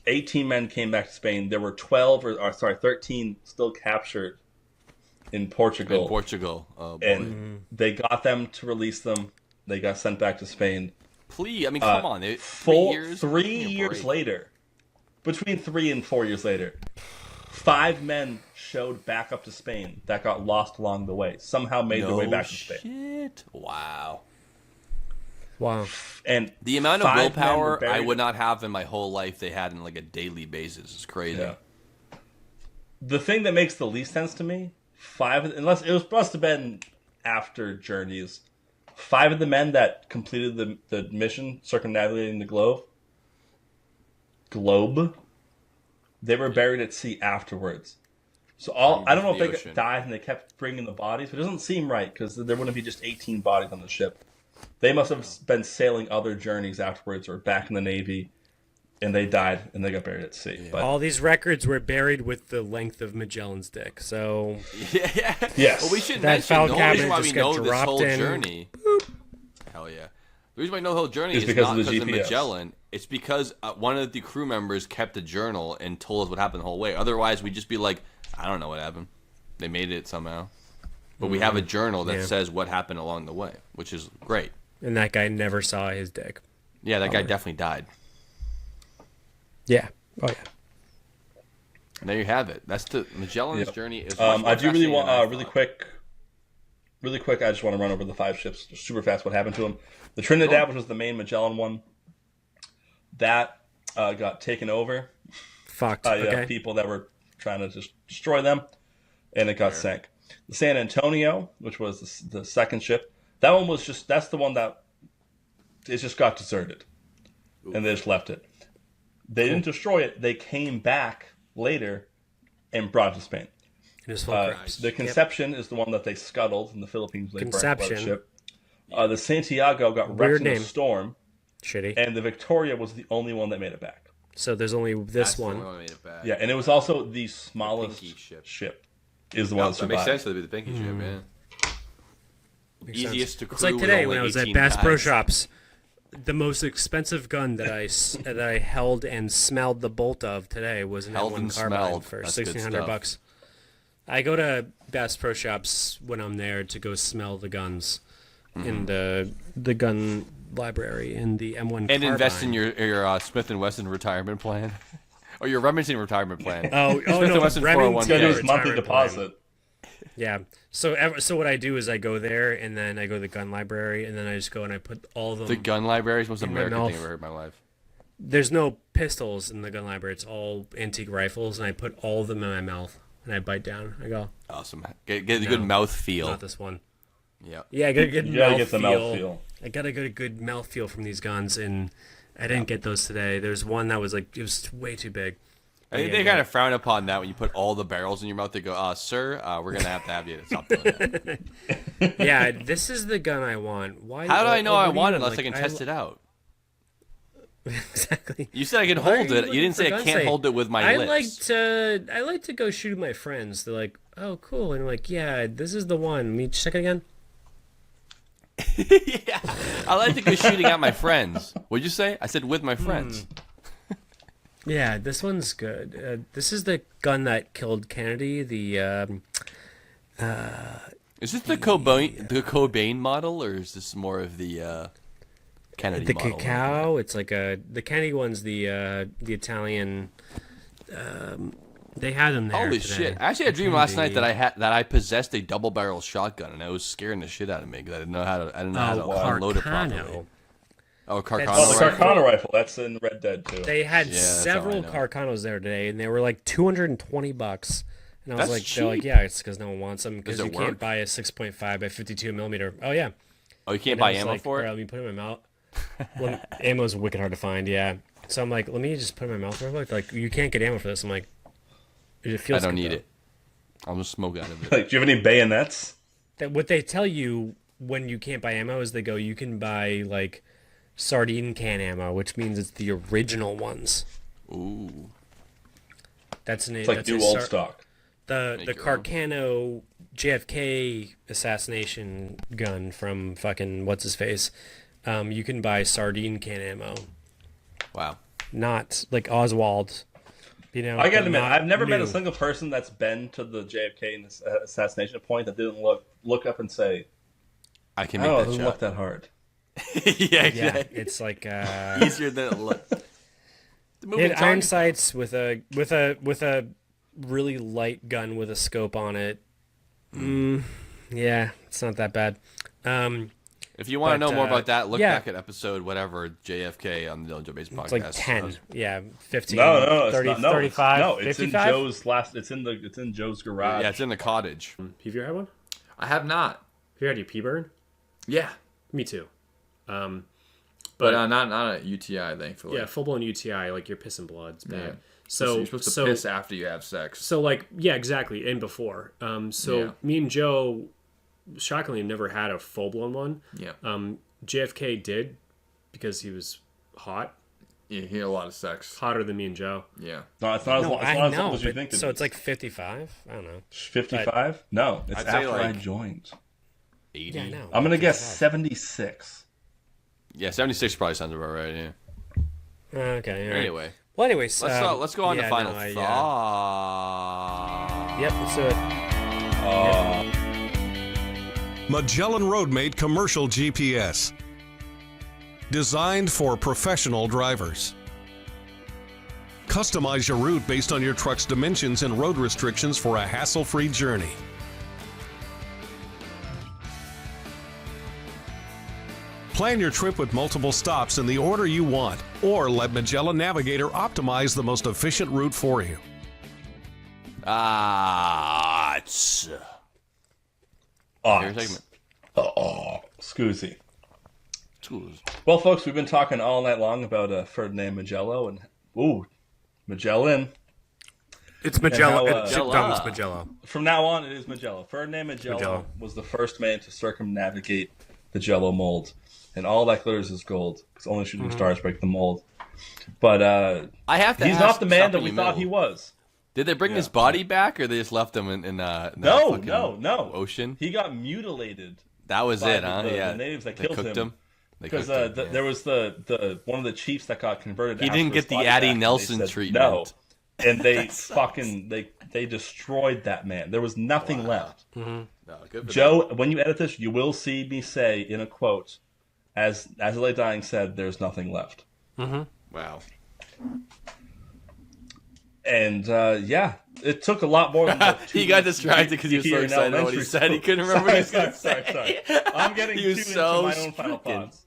18 men came back to Spain. There were 13 still captured in Portugal. In Portugal. Oh, boy. And they got them to release them. They got sent back to Spain. Please, I mean, come on. 3 years? Three Give me a years break. later, between 3 and 4 years later, 5 men showed back up to Spain that got lost along the way. Somehow made their way back to Spain. Shit. Wow. Wow. And The amount of 5 men were willpower I buried- would not have in my whole life they had on like a daily basis is crazy. Yeah. The thing that makes the least sense to me, unless it must have been after journeys, 5 of the men that completed the mission circumnavigating the globe, they were buried at sea afterwards. So I don't know if they died and they kept bringing the bodies, but it doesn't seem right because there wouldn't be just 18 bodies on the ship. They must have been sailing other journeys afterwards or back in the Navy, and they died and they got buried at sea. Yeah. But all these records were buried with the length of Magellan's dick. So yes, well, we should that mention the cabinet reason why we just know got this dropped whole in. journey. Hell yeah. The reason why I know the whole journey is because not of the because of GPS. Magellan. It's because one of the crew members kept a journal and told us what happened the whole way. Otherwise, we'd just be like, I don't know what happened. They made it somehow. But we have a journal that says what happened along the way, which is great. And that guy never saw his dick. Yeah, that guy definitely died. Yeah. Oh, yeah. And there you have it. That's the Magellan's journey. Is I do really want really quick. I just want to run over the 5 ships just super fast. What happened to them? The Trinidad, which was the main Magellan one, that got taken over. Fucked. Okay. People that were trying to just destroy them, and it got sank. The San Antonio, which was the second ship, that one was that's the one that it just got deserted, and they just left it. They didn't destroy it. They came back later and brought it to Spain. The Conception is the one that they scuttled in the Philippines. They burned the ship. The Santiago got wrecked in a storm. Shitty. And the Victoria was the only one that made it back. So there's only this one. The one that made it back. Yeah, and it was also the smallest ship. Is the one that survived. Makes sense. That'd be the pinky ship, man. Easiest to crew. It's like today when I was at Bass Pro Shops. The most expensive gun that I held and smelled the bolt of today was an M1 carbine for $1,600. I go to Bass Pro Shops when I'm there to go smell the guns in the gun library in the M1 and carbine. invest in your Smith & Wesson retirement plan or your Remington retirement plan. Smith & Wesson Remington his monthly deposit. Yeah. So what I do is I go there and then I go to the gun library and then I just go and I put all of them. The gun library is the most American thing I've ever heard in my life. There's no pistols in the gun library. It's all antique rifles, and I put all of them in my mouth and I bite down. I go. Awesome. Get a good mouth feel. Not this one. Yeah. Yeah, I got a good get the mouth feel. I got a good mouth feel from these guns, and I didn't get those today. There's one that was like, it was way too big. I think they kind of frown upon that when you put all the barrels in your mouth. They go, sir, we're going to have you to stop doing that. Yeah, this is the gun I want. Why? How do I know I want it unless I can test it out? Exactly. You said I can hold it. You didn't say I can't hold it with my lips. I like to go shoot my friends. They're like, oh, cool. And I'm like, yeah, this is the one. Let me check it again. Yeah. I like to go shooting at my friends. What'd you say? I said with my friends. Yeah, this one's good. This is the gun that killed Kennedy. Is this the Cobain model, or is this more of the Kennedy model? The Cacao. It's like the Kennedy one's the Italian. They had them there. Holy today. shit! Actually, I dreamed last night that I possessed a double barrel shotgun, and I was scaring the shit out of me because I didn't know how to unload it properly. Oh, Carcano. Oh, the Carcano rifle. That's in Red Dead too. They had several Carcanos there today, and they were like $220. And I was like, cheap. they're like, yeah, it's because no one wants them because you work? can't buy a 6.5 by 52 millimeter. Oh yeah. Oh, you can't buy ammo for it. Let me put it in my mouth. Well, ammo's wicked hard to find. Yeah. So I'm like, let me just put it in my mouth real quick. Like, you can't get ammo for this. I'm like, it feels. I don't need it. I'll just smoke out of it. Like, do you have any bayonets? What they tell you when you can't buy ammo is they go, you can buy like sardine can ammo, which means it's the original ones. Ooh. It's like new old stock. The Carcano JFK assassination gun from fucking what's his face. You can buy sardine can ammo. Wow. Not like Oswald. You know, I gotta admit, I've never met a single person that's been to the JFK assassination point that didn't look up and say, "I can make that shot." It doesn't look that hard. Yeah, exactly. Yeah, it's like easier than it looks. It had iron sights with a really light gun with a scope on it. Yeah, it's not that bad. If you want to know more about that, look back at episode whatever JFK on the Dylan Joe Base podcast. It's like 10, 15, no, 30, it's not, 35, no, it's 55? in Joe's last. It's in Joe's garage. Yeah, it's in the cottage. Have you ever had one? I have not. Have you had your pee burn? Yeah, me too. But not a UTI, thankfully. Yeah, full blown UTI, like your piss and blood. It's bad. So you're supposed to piss after you have sex. So like, yeah, exactly, and before. Me and Joe, shockingly, never had a full blown one. Yeah. JFK did because he was hot. Yeah, he had a lot of sex. Hotter than me and Joe. Yeah. No, it's not as long as you think. So it's like 55. I don't know. 55? No, it's I'd say after I like joined. 80. Yeah, no. I'm gonna guess 76. Yeah, 76 probably sounds about right. Yeah. Okay. All right. Anyway. Well, anyways, Let's go on to final thought. Yep, let's do it. Magellan Roadmate Commercial GPS. Designed for professional drivers. Customize your route based on your truck's dimensions and road restrictions for a hassle-free journey. Plan your trip with multiple stops in the order you want, or let Magellan Navigator optimize the most efficient route for you. It's Favorite segment. Scoozy. Tools. Well, folks, we've been talking all night long about Ferdinand Magellan and Magellan. It's Magellan. how, It's Magellan. From now on, it is Magellan. Ferdinand Magellan was the first man to circumnavigate the Jello mold, and all that glitters is gold. Because only shooting stars break the mold. But I have to. he's not the man that we thought he was. Did they bring his body back, or they just left him in No. ocean? He got mutilated. That was by it, huh? the natives that killed cooked him. Because there was the one of the chiefs that got converted. He didn't get the Addie Nelson treatment. No, and they they destroyed that man. There was nothing left. No, good for Joe, when you edit this, you will see me say in a quote, as lay dying said, "There's nothing left." them. Wow. And it took a lot more than He got distracted because he was so excited about what he said. He couldn't remember what he was going to say. Sorry. I'm getting He too was into so my own final thoughts.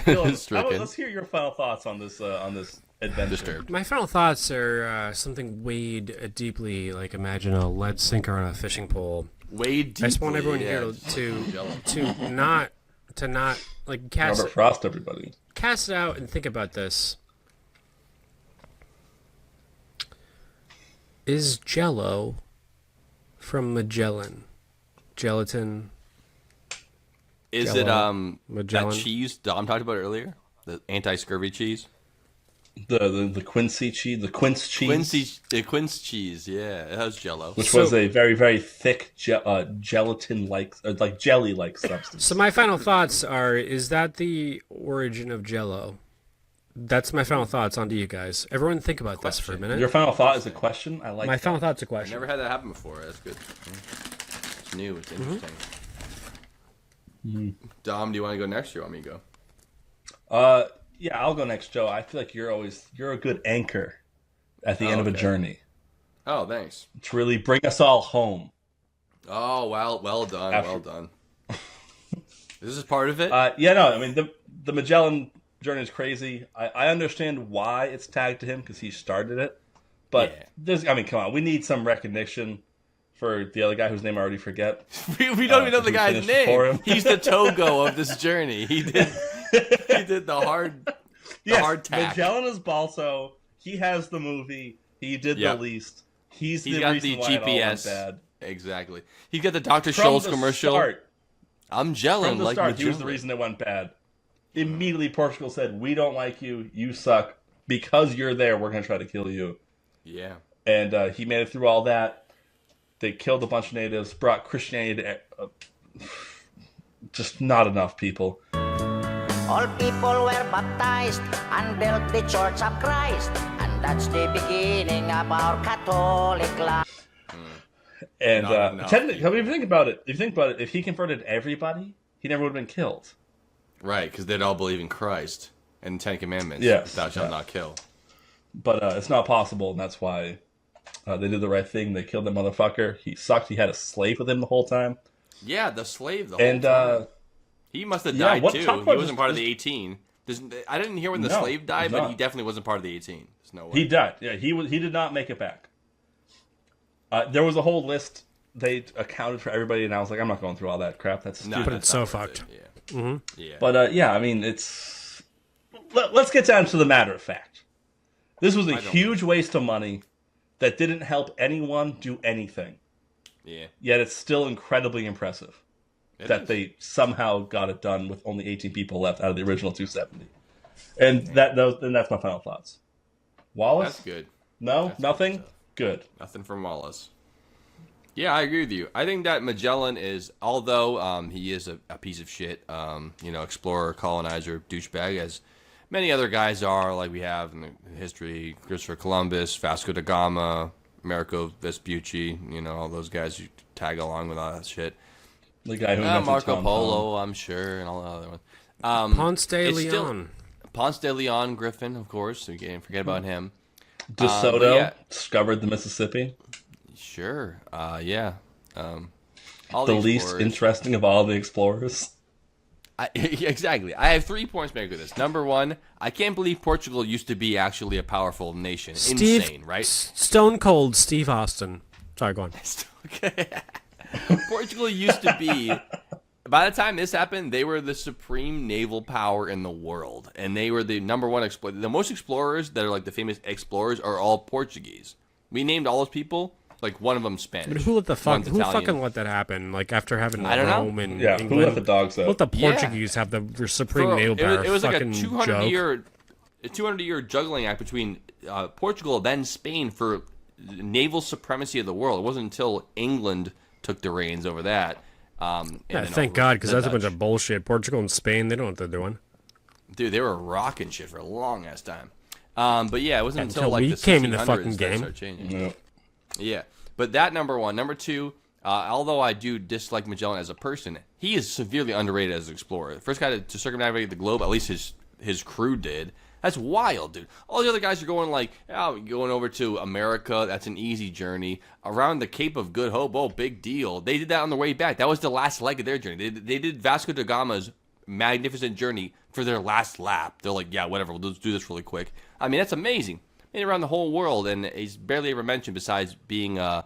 Let's hear your final thoughts on this adventure. Disturbed. My final thoughts are something weighed deeply, like imagine a lead sinker on a fishing pole. Wade deeply. I just want everyone here to not like cast Robert Frost, everybody. Cast it out and think about this. Is Jello from Magellan? Gelatin. Is Jello. it Magellan. that cheese Dom talked about earlier? The anti-scurvy cheese? The Quincy cheese, the Quince cheese. The Quince cheese, yeah. It has Jello. Which was a very, very thick gelatin-like, like jelly-like substance. So my final thoughts are, is that the origin of Jello? That's my final thoughts. On to you guys. Everyone think about this for a minute. Your final thought is a question? I like My that. final thought's a I question. never had that happen before. That's good. It's new. It's interesting. Dom, do you want to go next or you want me to go? Yeah, I'll go next, Joe. I feel like you're a good anchor at the end of a journey Oh, thanks. to really bring us all home. Oh, well done. Well done. This is part of it? I mean, the Magellan journey is crazy. I understand why it's tagged to him because he started it. But come on. We need some recognition for the other guy whose name I already forget. we don't even know the who guy's finished before name. him. He's the Togo of this journey. He did the hard hard tack. Magellan is Balso. He has the movie. He did the least. He's the got reason the why it all went GPS. bad. Exactly. He got the Dr. From Schultz the commercial. start, I'm gelling From the like start, he was Magellan. the reason it went bad. Immediately, Portugal said, "We don't like you. You suck. Because you're there, we're going to try to kill you." Yeah. And he made it through all that. They killed a bunch of natives, brought Christianity to just not enough people. All people were baptized and built the Church of Christ, and that's the beginning of our Catholic life. And Not enough technically, if you think about it, if he converted everybody, he never would have been killed. Right, because they'd all believe in Christ and the Ten Commandments. Yes. Thou shalt not kill. But it's not possible, and that's why they did the right thing. They killed that motherfucker. He sucked. He had a slave with him the whole time. Yeah, the slave the whole time. He must have died too. He wasn't part of the 18. I didn't hear when the slave died, but he definitely wasn't part of the 18. There's no way. He died. Yeah, he did not make it back. There was a whole list. They accounted for everybody, and I was like, I'm not going through all that crap. That's stupid. But it's so fucked. Yeah. But I mean, it's let's get down to the matter of fact. This was a huge waste of money that didn't help anyone do anything. Yeah. Yet it's still incredibly impressive that they somehow got it done with only 18 people left out of the original 270. And that's my final thoughts. Wallace? That's good. No? That's Nothing? Good. Nothing from Wallace. Yeah, I agree with you. I think that Magellan is, although he is a piece of shit, explorer, colonizer, douchebag, as many other guys are, like we have in the history, Christopher Columbus, Vasco da Gama, Amerigo Vespucci, all those guys who tag along with all that shit. The guy who invented Marco Tom Polo, Tom. I'm sure, and all the other ones. Ponce de Leon. Ponce de Leon Griffin, of course. So you can't forget about him. DeSoto discovered the Mississippi. Sure. Yeah. All the least interesting of all the explorers. Exactly. I have 3 points to make with this. Number one, I can't believe Portugal used to be actually a powerful nation. Insane, right? Stone Cold Steve Austin. Sorry, go on. Okay. Portugal used to be, by the time this happened, they were the supreme naval power in the world. And they were the number one explorer. The most explorers that are like the famous explorers are all Portuguese. We named all those people, like one of them Spanish. But who fucking let that happen? Like after having Rome and England, who let the dogs out? Who let the Portuguese have the supreme naval power? It was like a 200-year 200-year juggling act between Portugal then Spain for naval supremacy of the world. It wasn't until England took the reins over that. Thank God, because that's a bunch of bullshit. Portugal and Spain, they don't know what they're doing. Dude, they were rocking shit for a long ass time. But yeah, it wasn't until like we the came in the 1600s fucking that game. started changing. Yeah, but that number one. Number two, although I do dislike Magellan as a person, he is severely underrated as an explorer. The first guy to circumnavigate the globe, at least his crew did. That's wild, dude. All the other guys are going going over to America. That's an easy journey. Around the Cape of Good Hope, oh, big deal. They did that on the way back. That was the last leg of their journey. They did Vasco da Gama's magnificent journey for their last lap. They're like, yeah, whatever, we'll just do this really quick. I mean, that's amazing. Made around the whole world, and he's barely ever mentioned besides being a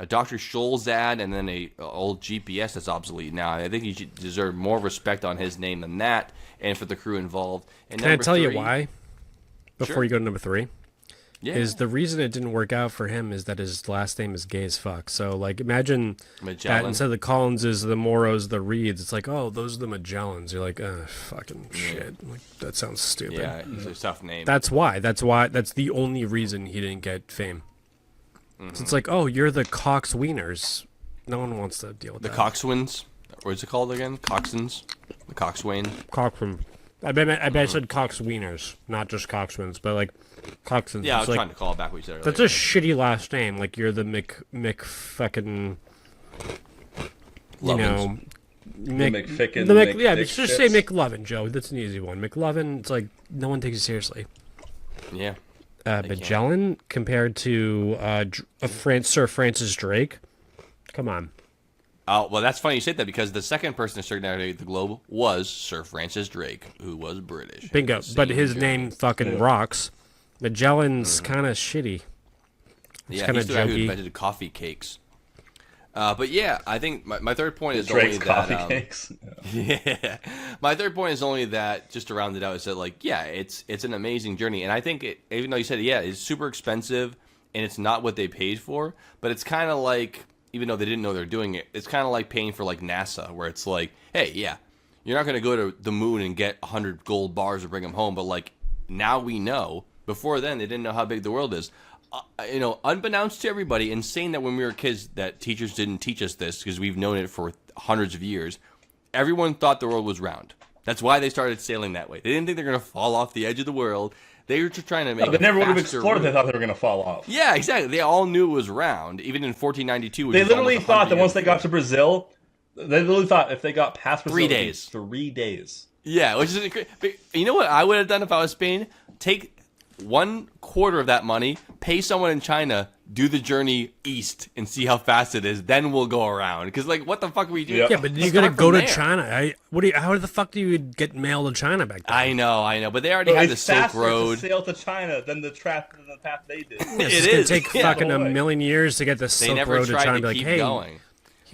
Dr. Scholl's ad and then a old GPS that's obsolete now. I think he should deserve more respect on his name than that, and for the crew involved. And Can I tell you why? Before Sure. you go to number 3, is the reason it didn't work out for him is that his last name is gay as fuck. So like, imagine Magellan. that instead of the Collinses, the Moros, the Reeds. It's like, oh, those are the Magellans. You're like, fucking shit. Like, that sounds stupid. Yeah, it's a tough name. That's why. That's the only reason he didn't get fame. So it's like, oh, you're the Cox Wieners. No one wants to deal with The that. Coxswains. What is it called again? Coxswains? The Coxswain? Coxswain. I bet I said Cox Wieners, not just Coxswains, but like Coxswains. Yeah, I It's was like, trying to call back what you said earlier. that's a shitty last name. Like you're the Mc fucking. You know, McFicken. just say McLovin, Joe. That's an easy one. McLovin. It's like no one takes you seriously. Yeah. Magellan compared to Sir Francis Drake. Come on. Oh, well, that's funny you said that because the second person to circumnavigate the globe was Sir Francis Drake, who was British. Bingo. But his name fucking rocks. Magellan's kind of shitty. Yeah, he's the guy who invented coffee cakes. But yeah, I think my third point is Drake's only coffee that. cakes. Yeah, my third point is only that. Just to round it out, is that like, yeah, it's an amazing journey, and I think even though you said it's super expensive and it's not what they paid for, but it's kind of like. Even though they didn't know they're doing it, it's kind of like paying for like NASA, where it's like, hey, yeah, you're not going to go to the moon and get 100 gold bars to bring them home, but like now we know. Before then, they didn't know how big the world is. Unbeknownst to everybody, and saying that when we were kids, that teachers didn't teach us this because we've known it for hundreds of years. Everyone thought the world was round. That's why they started sailing that way. They didn't think they're going to fall off the edge of the world. They were just trying to make. They never would have faster explored. route. They thought they were going to fall off. Yeah, exactly. They all knew it was round. Even in 1492, They literally thought that once they got to Brazil, they literally thought if they got past Brazil, 3 it'd be days. 3 days. Yeah, which is but you know what I would have done if I was Spain? Take 1/4 of that money, pay someone in China, do the journey east, and see how fast it is. Then we'll go around. Because like, what the fuck are we doing? Yeah, but you're gonna go to China. How the fuck do you get mail to China back then? I know, but they already had the Silk Road. To sail to China than the path they did. It's gonna take fucking a million years to get the Silk They never Road to tried China. to Be like, keep hey, going.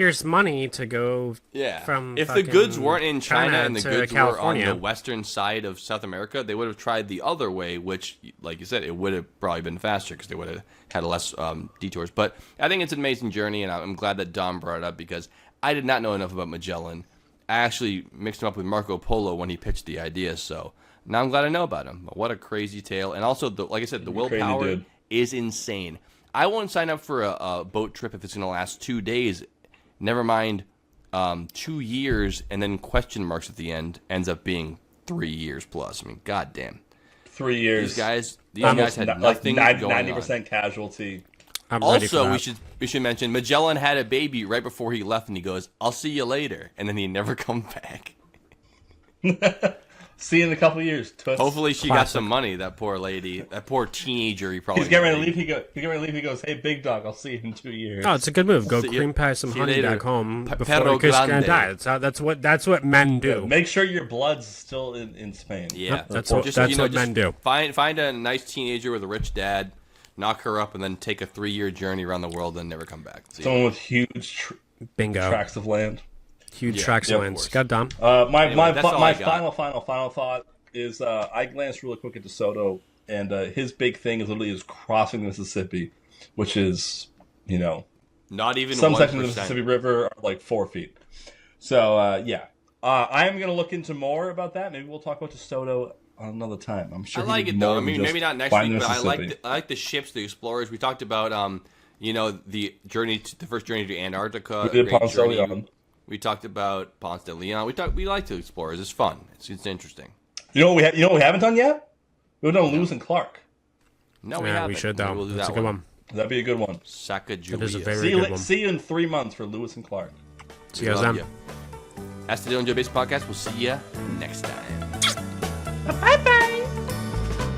here's money to go Yeah. from If the goods weren't in China China and the to goods California. were on the western side of South America, they would have tried the other way, which, like you said, it would have probably been faster because they would have had less detours. But I think it's an amazing journey, and I'm glad that Dom brought it up because I did not know enough about Magellan. I actually mixed him up with Marco Polo when he pitched the idea, so now I'm glad I know about him. But what a crazy tale. And also, like I said, the willpower is insane. I won't sign up for a boat trip if it's going to last 2 days. Never mind 2 years and then question marks at the end ends up being 3 years plus. I mean, goddamn. 3 years. These guys had nothing going 90% on. casualty. I'm ready for Also, that. we should mention Magellan had a baby right before he left, and he goes, "I'll see you later," and then he never come back. See you in a couple of years. Toots. Hopefully, she got some money. That poor lady, that poor teenager. He probably He's getting ready to leave. He's getting ready to leave. He goes, "Hey, big dog, I'll see you in 2 years." Oh, it's a good move. Go See you- cream pie some see you honey later. back home before Perro because you're gonna grande. die. That's what men do. Make sure your blood's still in Spain. Yeah, That's what men do. Find a nice teenager with a rich dad, knock her up, and then take a 3-year journey around the world and never come back. See? Someone with huge Bingo. tracts of land. Huge Yeah, tracks yeah, of of lands. course. God damn. My that's all I got. final thought is I glanced really quick at DeSoto, and his big thing is literally is crossing the Mississippi, which is, Not even some 1%. sections of the Mississippi River are like 4 feet. So, yeah. I am going to look into more about that. Maybe we'll talk about DeSoto another time. I'm sure I like he it did though. more I than mean, just maybe not next find week, the but I Mississippi. like the ships, the explorers. We talked about the first journey to Antarctica. We did great Ponce de journey. Leon. We talked about Ponce de Leon. We like the explorers. It's fun. It's interesting. You know what we haven't done yet? We've done Lewis and Clark. No, Yeah, haven't. we should Maybe though. We'll do That's a that good one. one. That'd be a good one. Sacagawea. That is a very See good one. see you in 3 months for Lewis and Clark. See you guys Love then. ya. That's the Dylan Joe Base Podcast. We'll see you next time.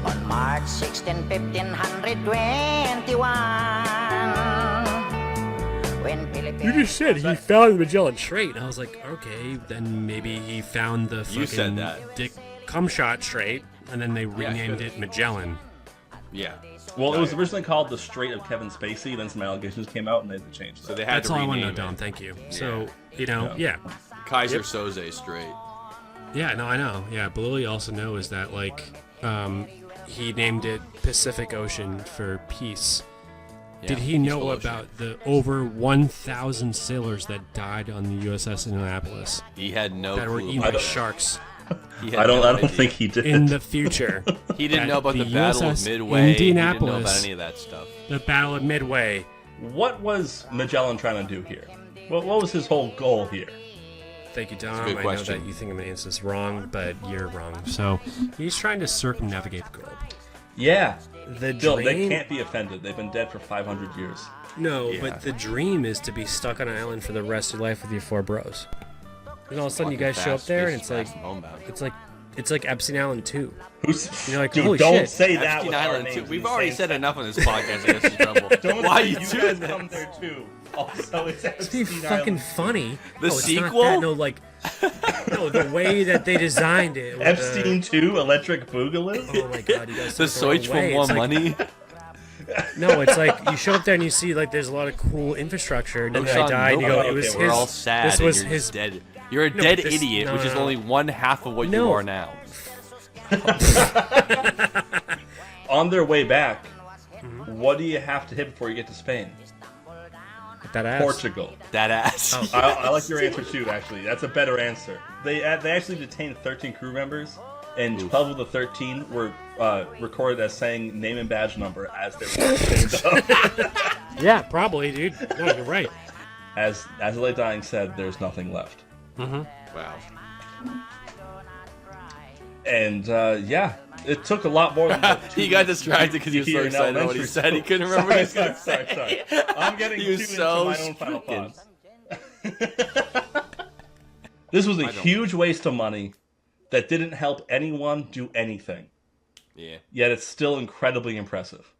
On March 16, 1521, when Philippines... You just said he found the Magellan Strait. I was like, okay, then maybe he found the You said fucking that. Dick Cumshot Strait, and then they renamed sure. it Magellan. Yeah. Well, it was originally called the Strait of Kevin Spacey. Then some allegations came out, and they had to change that. So they had That's to all I want to know, rename Dom. it. Thank you. So, yeah. Kaiser Soze Strait. Yeah, no, I know. Yeah, but what we also know is that, like, he named it Pacific Ocean for peace. Yeah, Did he know peaceful ocean. about the over 1,000 sailors that died on the USS Indianapolis He had no that were clue. eaten by sharks He had I don't no know idea. think he did. in the future? He didn't know about the the Battle of USS Midway. He didn't know about Indianapolis. any of that stuff. The Battle of Midway. What was Magellan trying to do here? What was his whole goal here? Thank you, Dom. a good I know question. that you think I'm going to answer this wrong, but you're wrong. So, he's trying to circumnavigate the globe. Yeah. The Bill, they dream... can't be offended. They've been dead for 500 years. No, Yeah. but the dream is to be stuck on an island for the rest of your life with your 4 bros. And all of a sudden, you guys show up there, and it's like Epstein Island 2. Who's? You're like, Dude, holy don't shit. say that Epstein with our Island names too. in We've the already same said sentence. enough on this podcast. I guess in trouble. Don't Why say you you doing guys that? come there too. Also, it's It'd be Epstein fucking Island. funny. The no, it's sequel? Not that. No, like, no, the way that they designed it. with Epstein 2, Electric Boogaloo. Oh my god, you guys. The took it the wrong search for way. more It's like- money. No, it's like you show up there and you see like there's a lot of cool infrastructure, and then Sean, I died. And you go, nobody- it was okay, We're his. all sad. This was and you're his. just dead. You're a No, dead this- idiot, no, which no, is no. only one half of what you No. are now. On their way back, what do you have to hit before you get to Spain? That ass. Portugal. That ass. Oh. I like your answer too. Actually, that's a better answer. They actually detained 13 crew members, and 12 of the 13 were recorded as saying name and badge number as they were chained up. Yeah, probably, dude. No, you're right. As they lay dying said, "There's nothing left." Wow. And yeah, it took a lot more than He got distracted because he was so Here in excited about what he elementary said. He school. couldn't remember what he was Sorry, going to say. sorry. I'm getting He too was into so my own final stricken. thoughts. This was a huge waste of money that didn't help anyone do anything. Yeah. Yet it's still incredibly impressive.